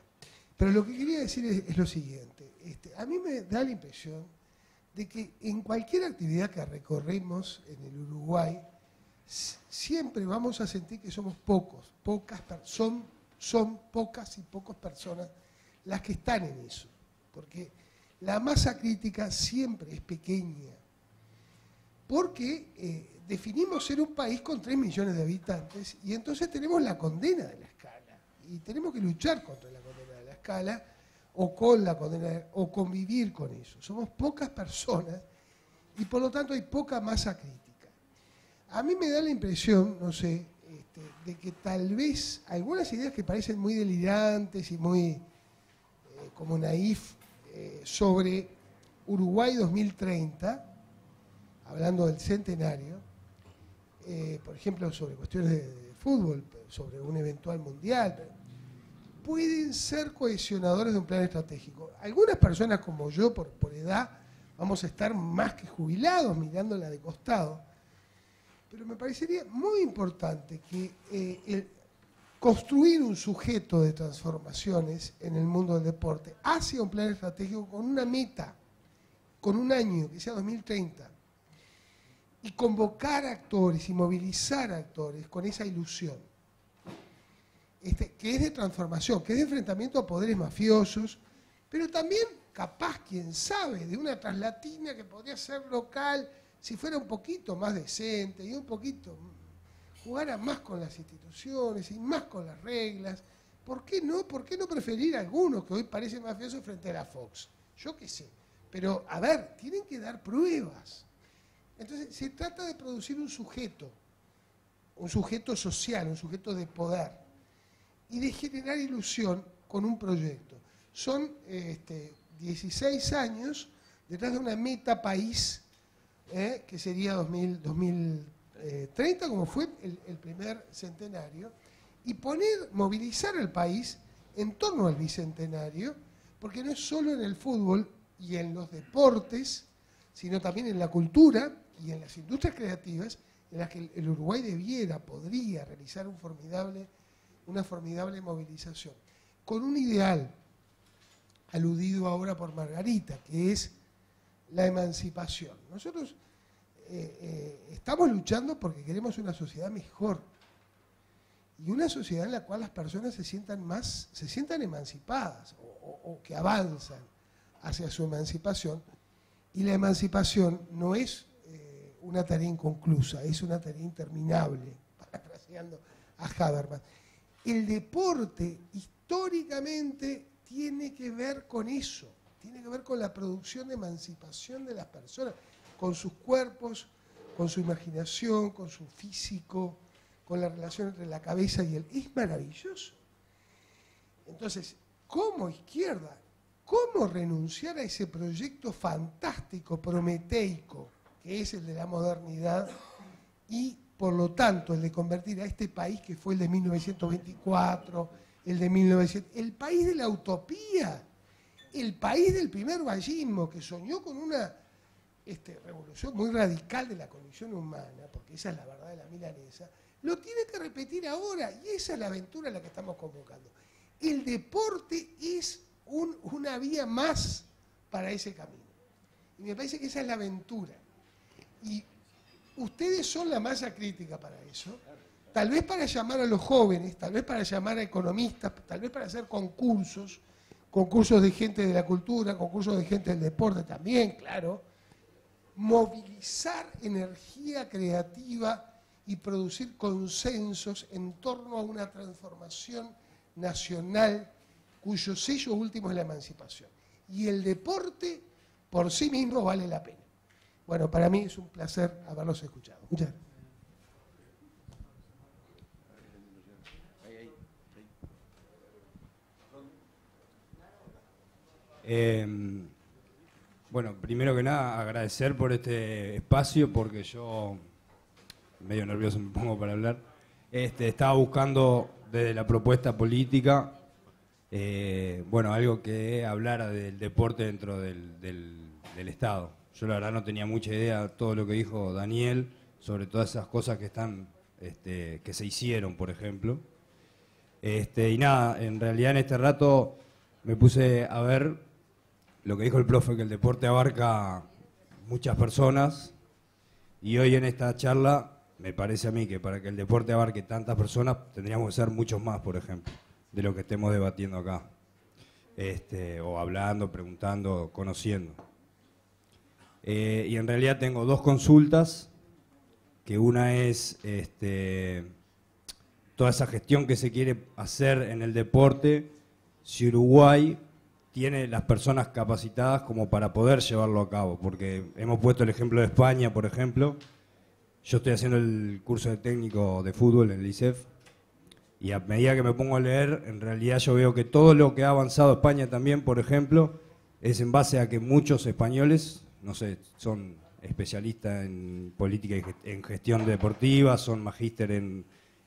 Pero lo que quería decir es lo siguiente. A mí me da la impresión de que en cualquier actividad que recorremos en el Uruguay, siempre vamos a sentir que somos son pocas y pocas personas las que están en eso. Porque la masa crítica siempre es pequeña. Porque definimos ser un país con 3 millones de habitantes y entonces tenemos la condena de la escala. Y tenemos que luchar contra la condena de la escala o con la condena o convivir con eso. Somos pocas personas y por lo tanto hay poca masa crítica. A mí me da la impresión, no sé, de que tal vez algunas ideas que parecen muy delirantes y muy como naif sobre Uruguay 2030, hablando del centenario, por ejemplo, sobre cuestiones de fútbol, sobre un eventual mundial, pueden ser cohesionadores de un plan estratégico. Algunas personas como yo, por edad, vamos a estar más que jubilados mirándola de costado, pero me parecería muy importante que construir un sujeto de transformaciones en el mundo del deporte hacia un plan estratégico con una meta, con un año, que sea 2030, y convocar actores y movilizar actores con esa ilusión, que es de transformación, que es de enfrentamiento a poderes mafiosos, pero también capaz, quién sabe, de una traslatina que podría ser local, si fuera un poquito más decente y un poquito jugara más con las instituciones y más con las reglas. ¿Por qué no? ¿Por qué no preferir a algunos que hoy parecen mafiosos frente a la Fox? Yo qué sé. Pero, a ver, tienen que dar pruebas. Entonces, se trata de producir un sujeto social, un sujeto de poder, y de generar ilusión con un proyecto. Son 16 años detrás de una meta país, que sería 2030, como fue el primer centenario, y movilizar al país en torno al bicentenario, porque no es solo en el fútbol y en los deportes, sino también en la cultura y en las industrias creativas, en las que el Uruguay podría realizar una formidable movilización, con un ideal aludido ahora por Margarita, que es la emancipación. Nosotros estamos luchando porque queremos una sociedad mejor y una sociedad en la cual las personas se sientan emancipadas o que avanzan hacia su emancipación. Y la emancipación no es una tarea inconclusa, es una tarea interminable, parafraseando a Habermas. El deporte históricamente tiene que ver con eso, tiene que ver con la producción de emancipación de las personas, con sus cuerpos, con su imaginación, con su físico, con la relación entre la cabeza y el... Es maravilloso. Entonces, como izquierda, ¿cómo renunciar a ese proyecto fantástico, prometeico, que es el de la modernidad y, por lo tanto, el de convertir a este país que fue el de 1924, el de 1900, el país de la utopía, el país del primer vallismo que soñó con una revolución muy radical de la condición humana, porque esa es la verdad de la milanesa, lo tiene que repetir ahora y esa es la aventura a la que estamos convocando. El deporte es una vía más para ese camino. Y me parece que esa es la aventura. Y ustedes son la masa crítica para eso. Tal vez para llamar a los jóvenes, tal vez para llamar a economistas, tal vez para hacer concursos de gente de la cultura, concursos de gente del deporte también, claro. Movilizar energía creativa y producir consensos en torno a una transformación nacional cuyo sello último es la emancipación. Y el deporte por sí mismo vale la pena. Bueno, para mí es un placer haberlos escuchado. Muchas gracias. Bueno, primero que nada agradecer por este espacio porque yo medio nervioso me pongo para hablar. estaba buscando desde la propuesta política, bueno, algo que hablara del deporte dentro del Estado. Yo la verdad no tenía mucha idea de todo lo que dijo Daniel sobre todas esas cosas que están, que se hicieron, por ejemplo. Y nada, en realidad en este rato me puse a ver lo que dijo el profe, que el deporte abarca muchas personas, y hoy en esta charla me parece a mí que para que el deporte abarque tantas personas tendríamos que ser muchos más, por ejemplo, de lo que estemos debatiendo acá, o hablando, preguntando, conociendo. Y en realidad tengo dos consultas, que una es toda esa gestión que se quiere hacer en el deporte, si Uruguay tiene las personas capacitadas como para poder llevarlo a cabo, porque hemos puesto el ejemplo de España, por ejemplo. Yo estoy haciendo el curso de técnico de fútbol en el ISEF, y a medida que me pongo a leer, en realidad yo veo que todo lo que ha avanzado España también, por ejemplo, es en base a que muchos españoles, no sé, son especialistas en política y en gestión deportiva, son magíster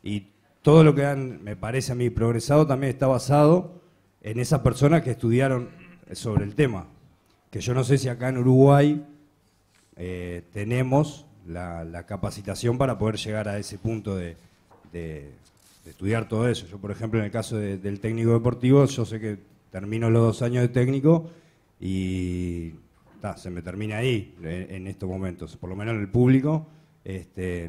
y todo lo que han, me parece a mí, progresado también está basado en esas personas que estudiaron sobre el tema. Que yo no sé si acá en Uruguay tenemos la capacitación para poder llegar a ese punto de estudiar todo eso. Yo, por ejemplo, en el caso del técnico deportivo, yo sé que termino los 2 años de técnico y se me termina ahí en estos momentos, por lo menos en el público.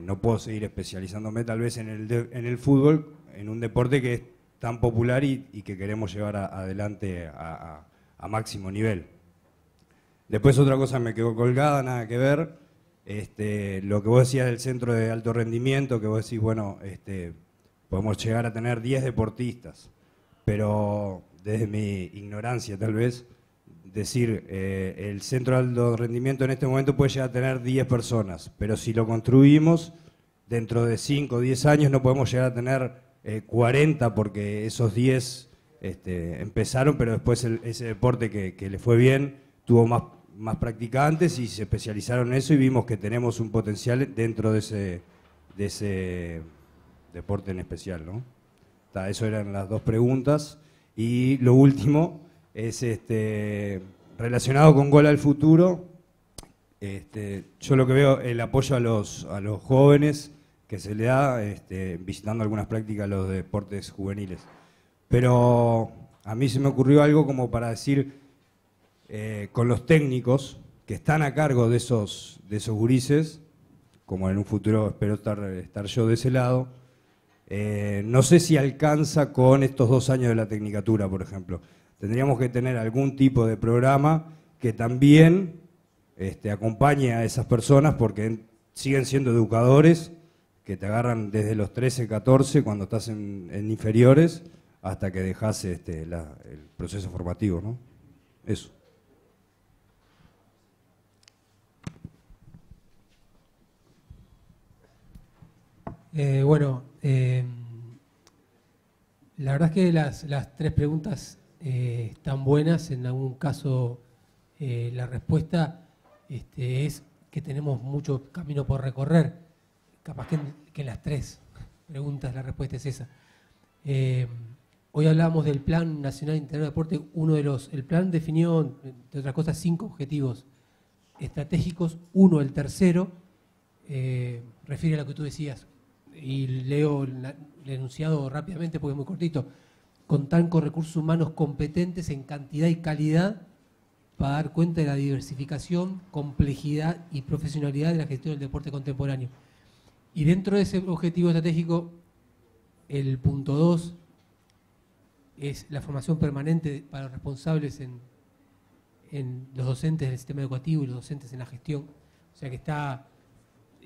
No puedo seguir especializándome tal vez en el fútbol, en un deporte que es tan popular y que queremos llevar adelante a máximo nivel. Después otra cosa me quedó colgada, nada que ver, lo que vos decías del centro de alto rendimiento, que vos decís, bueno, podemos llegar a tener 10 deportistas, pero desde mi ignorancia tal vez, decir, el centro de alto rendimiento en este momento puede llegar a tener 10 personas, pero si lo construimos, dentro de 5 o 10 años no podemos llegar a tener 40, porque esos 10 empezaron, pero después ese deporte que le fue bien tuvo más practicantes y se especializaron en eso, y vimos que tenemos un potencial dentro de ese deporte en especial, ¿no? Eso eran las dos preguntas. Y lo último es relacionado con Gol al Futuro. Yo lo que veo, el apoyo a los jóvenes que se le da visitando algunas prácticas a los deportes juveniles. Pero a mí se me ocurrió algo como para decir, con los técnicos que están a cargo de esos gurises, como en un futuro espero estar yo de ese lado, no sé si alcanza con estos 2 años de la tecnicatura, por ejemplo. Tendríamos que tener algún tipo de programa que también acompañe a esas personas, porque siguen siendo educadores que te agarran desde los 13, 14, cuando estás en inferiores, hasta que dejas el proceso formativo, ¿no? Eso. Bueno, la verdad es que las 3 preguntas están buenas. En algún caso la respuesta es que tenemos mucho camino por recorrer. Capaz que en las 3 preguntas la respuesta es esa. Hoy hablábamos del Plan Nacional Integral de Deporte. El plan definió, entre otras cosas, 5 objetivos estratégicos. El tercero, refiere a lo que tú decías, y leo el enunciado rápidamente porque es muy cortito: contar con recursos humanos competentes en cantidad y calidad para dar cuenta de la diversificación, complejidad y profesionalidad de la gestión del deporte contemporáneo. Y dentro de ese objetivo estratégico, el punto 2 es la formación permanente para los responsables en los docentes del sistema educativo y los docentes en la gestión. O sea que está,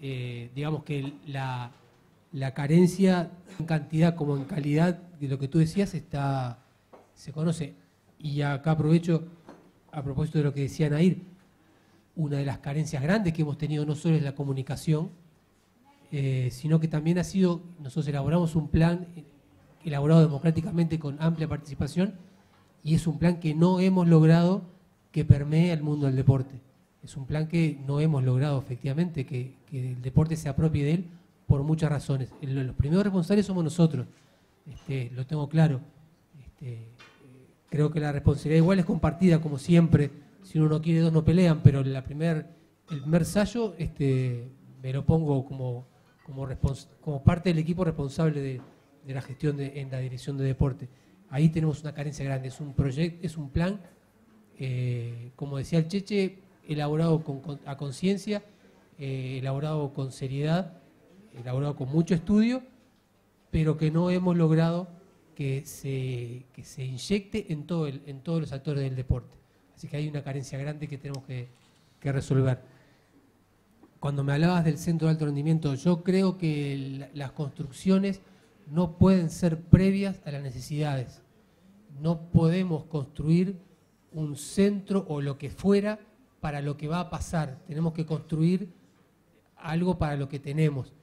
digamos que la carencia en cantidad como en calidad de lo que tú decías se conoce. Y acá aprovecho, a propósito de lo que decía Nair, una de las carencias grandes que hemos tenido no solo es la comunicación, sino que también ha sido, nosotros elaboramos un plan elaborado democráticamente con amplia participación, y es un plan que no hemos logrado que permee al mundo del deporte. Es un plan que no hemos logrado efectivamente que el deporte se apropie de él, por muchas razones. Los primeros responsables somos nosotros, lo tengo claro. Creo que la responsabilidad igual es compartida, como siempre. Si uno no quiere, dos no pelean, pero el primer ensayo me lo pongo como parte del equipo responsable de la gestión en la dirección de deporte. Ahí tenemos una carencia grande, es un proyecto, es un plan, como decía el Cheche, elaborado a conciencia, elaborado con seriedad, elaborado con mucho estudio, pero que no hemos logrado que se inyecte en todos los actores del deporte. Así que hay una carencia grande que tenemos que resolver. Cuando me hablabas del centro de alto rendimiento, yo creo que las construcciones no pueden ser previas a las necesidades. No podemos construir un centro o lo que fuera para lo que va a pasar. Tenemos que construir algo para lo que tenemos.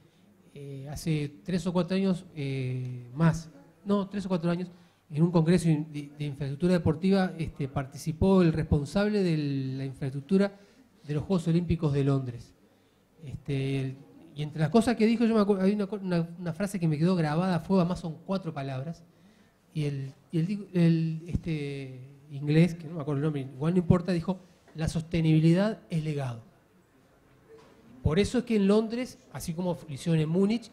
Hace 3 o 4 años, 3 o 4 años, en un congreso de infraestructura deportiva participó el responsable de la infraestructura de los Juegos Olímpicos de Londres. Y entre las cosas que dijo, yo me acuerdo, hay una frase que me quedó grabada a fuego, además son 4 palabras, y el inglés, que no me acuerdo el nombre, igual no importa, dijo: la sostenibilidad es legado. Por eso es que en Londres, así como lo hicieron en Múnich,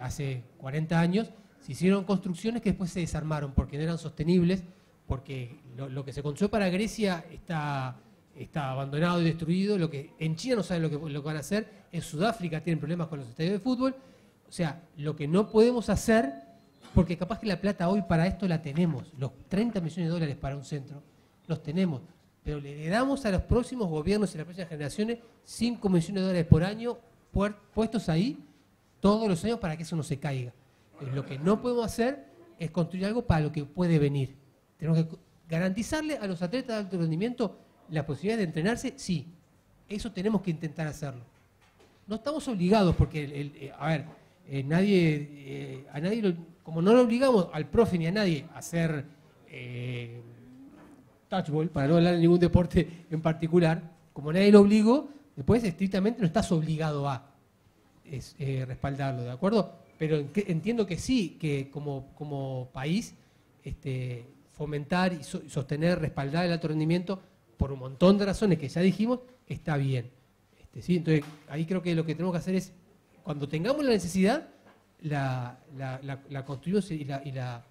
hace 40 años, se hicieron construcciones que después se desarmaron porque no eran sostenibles, porque lo que se construyó para Grecia está abandonado y destruido. Lo que en China no saben lo que van a hacer, en Sudáfrica tienen problemas con los estadios de fútbol. O sea, lo que no podemos hacer, porque capaz que la plata hoy para esto la tenemos, los 30 millones de dólares para un centro, los tenemos, pero le damos a los próximos gobiernos y a las próximas generaciones 5 millones de dólares por año puestos ahí todos los años para que eso no se caiga. Lo que no podemos hacer es construir algo para lo que puede venir. Tenemos que garantizarle a los atletas de alto rendimiento la posibilidad de entrenarse, sí. Eso tenemos que intentar hacerlo. No estamos obligados, porque, como no lo obligamos al profe ni a nadie a hacer touchball, para no hablar de ningún deporte en particular, como nadie lo obligó, después estrictamente no estás obligado a respaldarlo, ¿de acuerdo? Pero entiendo que sí, que como país fomentar y sostener, respaldar el alto rendimiento por un montón de razones que ya dijimos, está bien. ¿Sí? Entonces, ahí creo que lo que tenemos que hacer es, cuando tengamos la necesidad, la construimos y la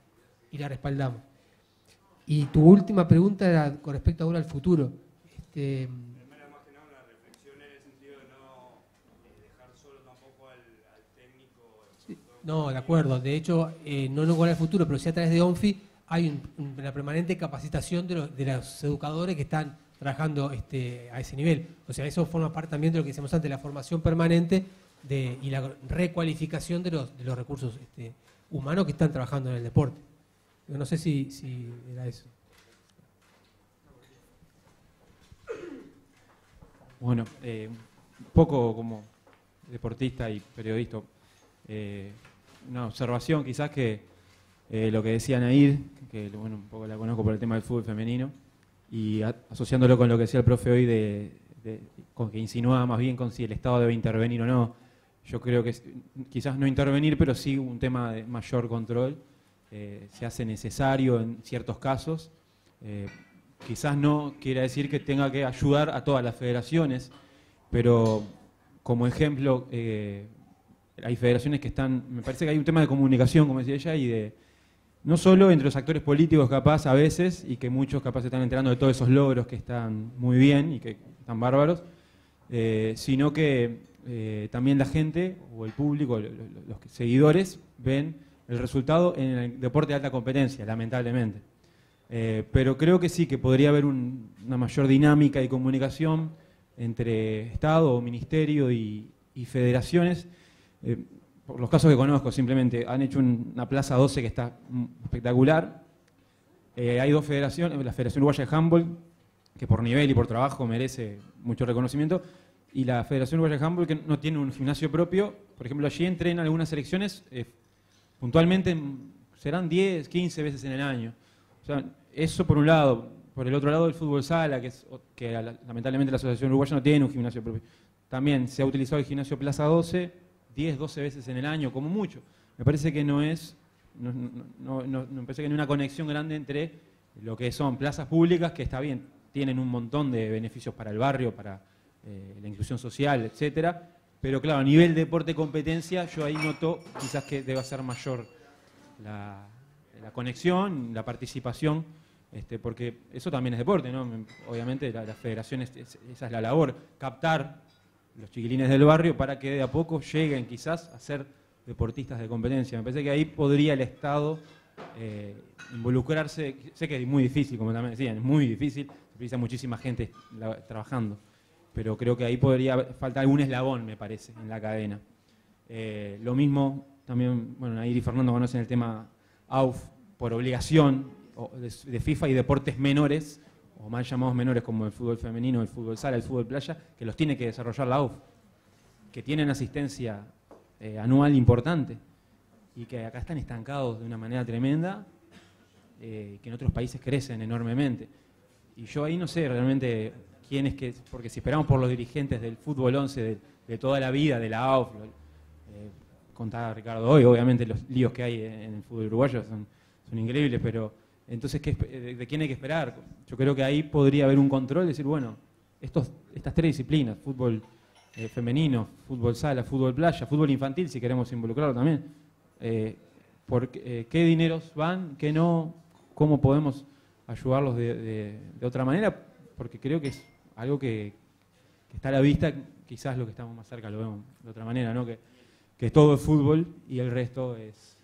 respaldamos. Y tu última pregunta era con respecto ahora al futuro. Más que nada una reflexión en el sentido de no dejar solo tampoco al técnico. No, de acuerdo. De hecho, no con el futuro, pero sí a través de ONFI hay una permanente capacitación de los educadores que están trabajando a ese nivel. O sea, eso forma parte también de lo que decíamos antes, la formación permanente y la recualificación de los recursos humanos que están trabajando en el deporte. No sé si era eso. Bueno, un poco como deportista y periodista, una observación quizás que lo que decía Nair, que bueno, un poco la conozco por el tema del fútbol femenino, y asociándolo con lo que decía el profe hoy, con que insinuaba más bien con si el Estado debe intervenir o no. Yo creo que quizás no intervenir, pero sí un tema de mayor control. Se hace necesario en ciertos casos. Quizás no quiera decir que tenga que ayudar a todas las federaciones, pero como ejemplo, hay federaciones que están, me parece que hay un tema de comunicación, como decía ella, y no solo entre los actores políticos capaz a veces, y que muchos capaz se están enterando de todos esos logros que están muy bien y que están bárbaros, sino que también la gente o el público, los seguidores, ven el resultado en el deporte de alta competencia, lamentablemente. Pero creo que sí, que podría haber una mayor dinámica y comunicación entre Estado o Ministerio y federaciones. Por los casos que conozco, simplemente han hecho una Plaza 12 que está espectacular. Hay 2 federaciones, la Federación Uruguaya de Handball, que por nivel y por trabajo merece mucho reconocimiento, y la Federación Uruguaya de Handball, que no tiene un gimnasio propio. Por ejemplo, allí entrenan algunas selecciones, puntualmente serán 10, 15 veces en el año. O sea, eso por un lado. por el otro lado el fútbol sala, que lamentablemente la Asociación Uruguaya no tiene un gimnasio propio. También se ha utilizado el gimnasio Plaza 12 10, 12 veces en el año, como mucho. Me parece que no es, me parece que no hay una conexión grande entre lo que son plazas públicas, que está bien, tienen un montón de beneficios para el barrio, para la inclusión social, etcétera. Pero claro, a nivel deporte competencia, yo ahí noto quizás que deba ser mayor la conexión, la participación, porque eso también es deporte, ¿no? Obviamente la federación, esa es la labor, captar los chiquilines del barrio para que de a poco lleguen quizás a ser deportistas de competencia. Me parece que ahí podría el Estado involucrarse. Sé que es muy difícil, como también decían, es muy difícil, se precisa muchísima gente trabajando, pero creo que ahí podría faltar algún eslabón, me parece, en la cadena. Lo mismo también, bueno, Nair y Fernando conocen el tema AUF por obligación de FIFA y deportes menores, o mal llamados menores como el fútbol femenino, el fútbol sala, el fútbol playa, que los tiene que desarrollar la AUF, que tienen asistencia anual importante y que acá están estancados de una manera tremenda, que en otros países crecen enormemente. Y yo ahí no sé realmente quién es que, porque si esperamos por los dirigentes del fútbol 11 de toda la vida, de la AUF, contaba Ricardo hoy, obviamente los líos que hay en el fútbol uruguayo son increíbles, pero entonces ¿de quién hay que esperar? Yo creo que ahí podría haber un control, decir, bueno, estas tres disciplinas, fútbol femenino, fútbol sala, fútbol playa, fútbol infantil, si queremos involucrarlo también, ¿qué dineros van, qué no? ¿Cómo podemos ayudarlos de otra manera? Porque creo que es algo que está a la vista, quizás lo que estamos más cerca lo vemos de otra manera, ¿no? Que todo es fútbol y el resto es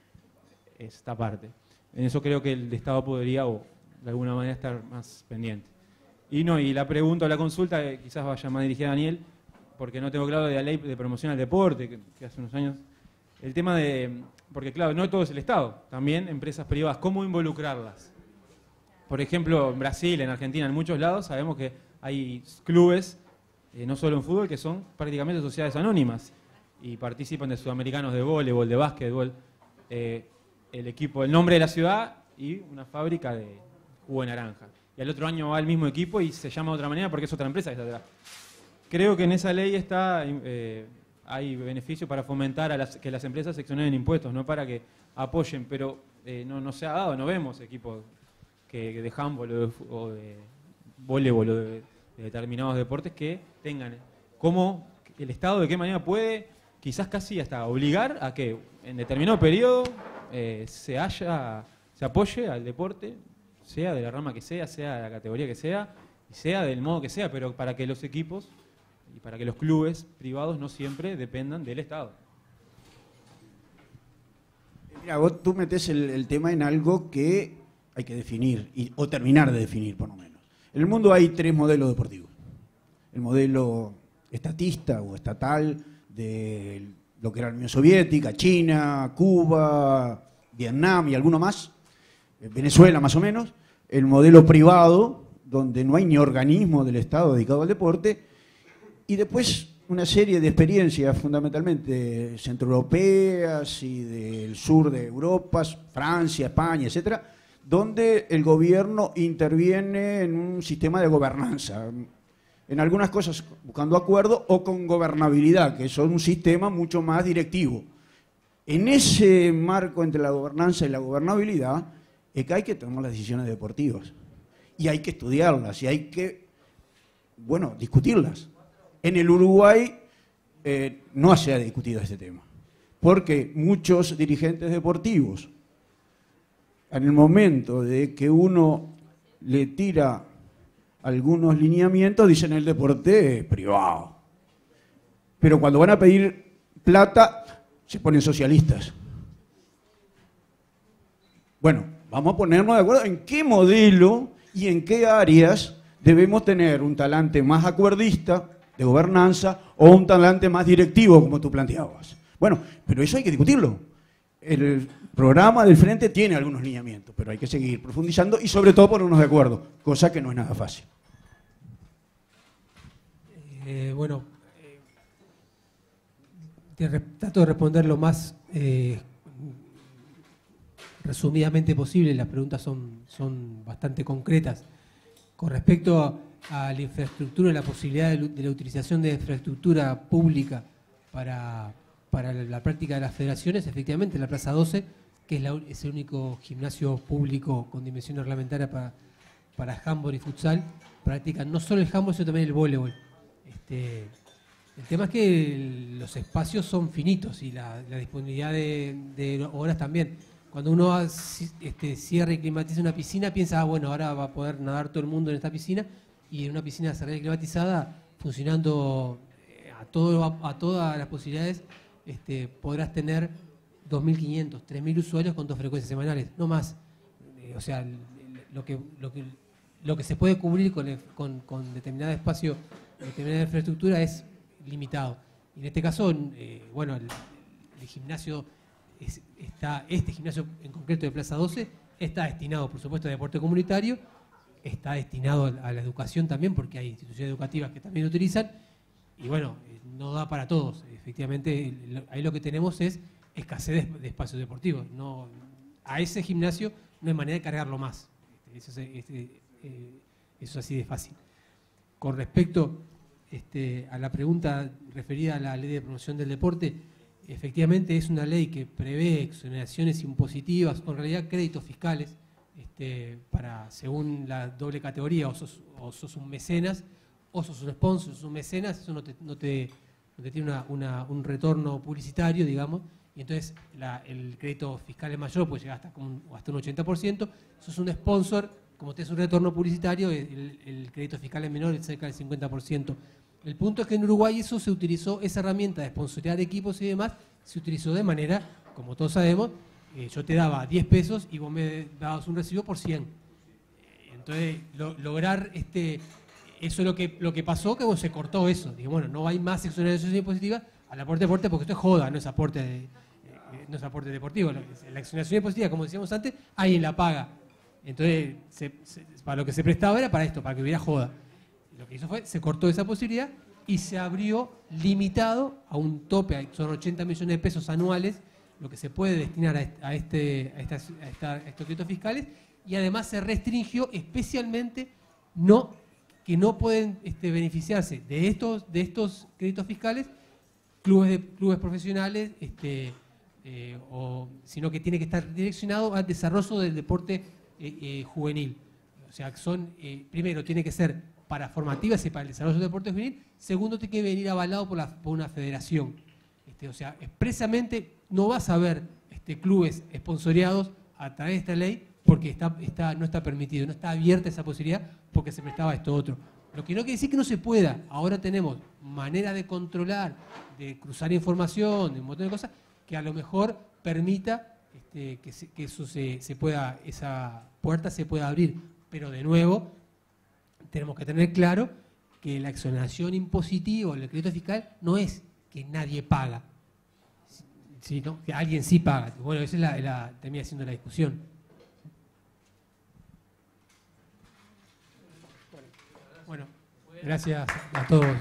esta parte. En eso creo que el Estado podría, o de alguna manera, estar más pendiente. Y la pregunta o la consulta, quizás vaya más dirigida a Daniel, porque no tengo claro de la ley de promoción al deporte, que hace unos años. El tema porque claro, no todo es el Estado, también empresas privadas, ¿cómo involucrarlas? Por ejemplo, en Brasil, en Argentina, en muchos lados, sabemos que hay clubes, no solo en fútbol, que son prácticamente sociedades anónimas, y participan de sudamericanos de voleibol, de básquetbol, el equipo, el nombre de la ciudad y una fábrica de jugo de naranja. Y al otro año va el mismo equipo y se llama de otra manera porque es otra empresa que está atrás. Creo que en esa ley hay beneficio para fomentar que las empresas exoneren impuestos, no para que apoyen, pero no se ha dado, no vemos equipos de handball o de voleibol o de determinados deportes que tengan. ¿Cómo el Estado de qué manera puede quizás casi hasta obligar a que en determinado periodo se apoye al deporte, sea de la rama que sea de la categoría que sea, y sea del modo que sea, pero para que los equipos y para que los clubes privados no siempre dependan del Estado? Mira, tú metés el tema en algo que hay que definir, o terminar de definir por lo menos. En el mundo hay tres modelos deportivos. El modelo estatista o estatal de lo que era la Unión Soviética, China, Cuba, Vietnam y alguno más, Venezuela más o menos. El modelo privado, donde no hay ni organismo del Estado dedicado al deporte, y después una serie de experiencias fundamentalmente centroeuropeas y del sur de Europa, Francia, España, etcétera, donde el gobierno interviene en un sistema de gobernanza, en algunas cosas buscando acuerdo o con gobernabilidad, que son un sistema mucho más directivo. En ese marco entre la gobernanza y la gobernabilidad es que hay que tomar las decisiones deportivas y hay que estudiarlas y hay que, discutirlas. En el Uruguay no se ha discutido este tema, porque muchos dirigentes deportivos, en el momento de que uno le tira algunos lineamientos, dicen el deporte es privado. Pero cuando van a pedir plata, se ponen socialistas. Bueno, vamos a ponernos de acuerdo en qué modelo y en qué áreas debemos tener un talante más acuerdista de gobernanza o un talante más directivo, como tú planteabas. Bueno, pero eso hay que discutirlo. El programa del Frente tiene algunos lineamientos, pero hay que seguir profundizando y sobre todo ponernos de acuerdo, cosa que no es nada fácil. Trato de responder lo más resumidamente posible. Las preguntas son bastante concretas. Con respecto a la infraestructura, la posibilidad de la utilización de infraestructura pública para la práctica de las federaciones, efectivamente la Plaza 12, que es el único gimnasio público con dimensión reglamentaria para handball y futsal, practican no solo el handball, sino también el voleibol. El tema es que los espacios son finitos y la disponibilidad de horas también. Cuando uno cierra y climatiza una piscina, piensa, bueno, ahora va a poder nadar todo el mundo en esta piscina, y en una piscina cerrada y climatizada, funcionando a todas las posibilidades, podrás tener 2.500, 3.000 usuarios con 2 frecuencias semanales, no más. O sea, lo que se puede cubrir con determinado espacio, determinada infraestructura es limitado. Y en este caso, bueno, el gimnasio este gimnasio en concreto de Plaza 12 está destinado, por supuesto, a deporte comunitario, está destinado a la educación también, porque hay instituciones educativas que también lo utilizan, y bueno, no da para todos. Efectivamente, ahí lo que tenemos es escasez de espacios deportivos. A ese gimnasio no hay manera de cargarlo más. Eso es así de fácil. Con respecto a la pregunta referida a la ley de promoción del deporte, efectivamente es una ley que prevé exoneraciones impositivas, o en realidad créditos fiscales, según la doble categoría, o sos un mecenas, o sos un sponsor, sos un mecenas, eso no te tiene un retorno publicitario, digamos, y entonces el crédito fiscal es mayor, puede llegar hasta un 80%, sos un sponsor, como tenés un retorno publicitario, el crédito fiscal es menor, es cerca del 50%. El punto es que en Uruguay eso se utilizó, esa herramienta de sponsorear equipos y demás, se utilizó de manera, como todos sabemos, yo te daba 10 pesos y vos me dabas un recibo por 100. Entonces, lograr eso es lo que pasó, que bueno, se cortó eso. Digo, bueno, no hay más exoneraciones impositivas al aporte deporte, porque esto es joda, no es aporte deportivo. La exoneración impositiva, como decíamos antes, alguien la paga. Entonces, para lo que se prestaba era para esto, para que hubiera joda. Lo que hizo fue, se cortó esa posibilidad y se abrió limitado a un tope, son 80 millones de pesos anuales, lo que se puede destinar a estos créditos fiscales, y además se restringió especialmente que no pueden beneficiarse de estos créditos fiscales clubes profesionales, sino que tiene que estar direccionado al desarrollo del deporte juvenil. O sea, primero tiene que ser para formativas y para el desarrollo del deporte juvenil. Segundo, tiene que venir avalado por una federación. O sea, expresamente no vas a ver clubes esponsoreados a través de esta ley, porque no está permitido, no está abierta esa posibilidad, porque se prestaba esto otro. Lo que no quiere decir que no se pueda. Ahora tenemos manera de controlar, de cruzar información, de un montón de cosas, que a lo mejor permita que esa puerta se pueda abrir. Pero de nuevo, tenemos que tener claro que la exoneración impositiva o el crédito fiscal no es que nadie paga, sino que alguien sí paga. Bueno, esa es termina siendo la discusión. Bueno, gracias a todos.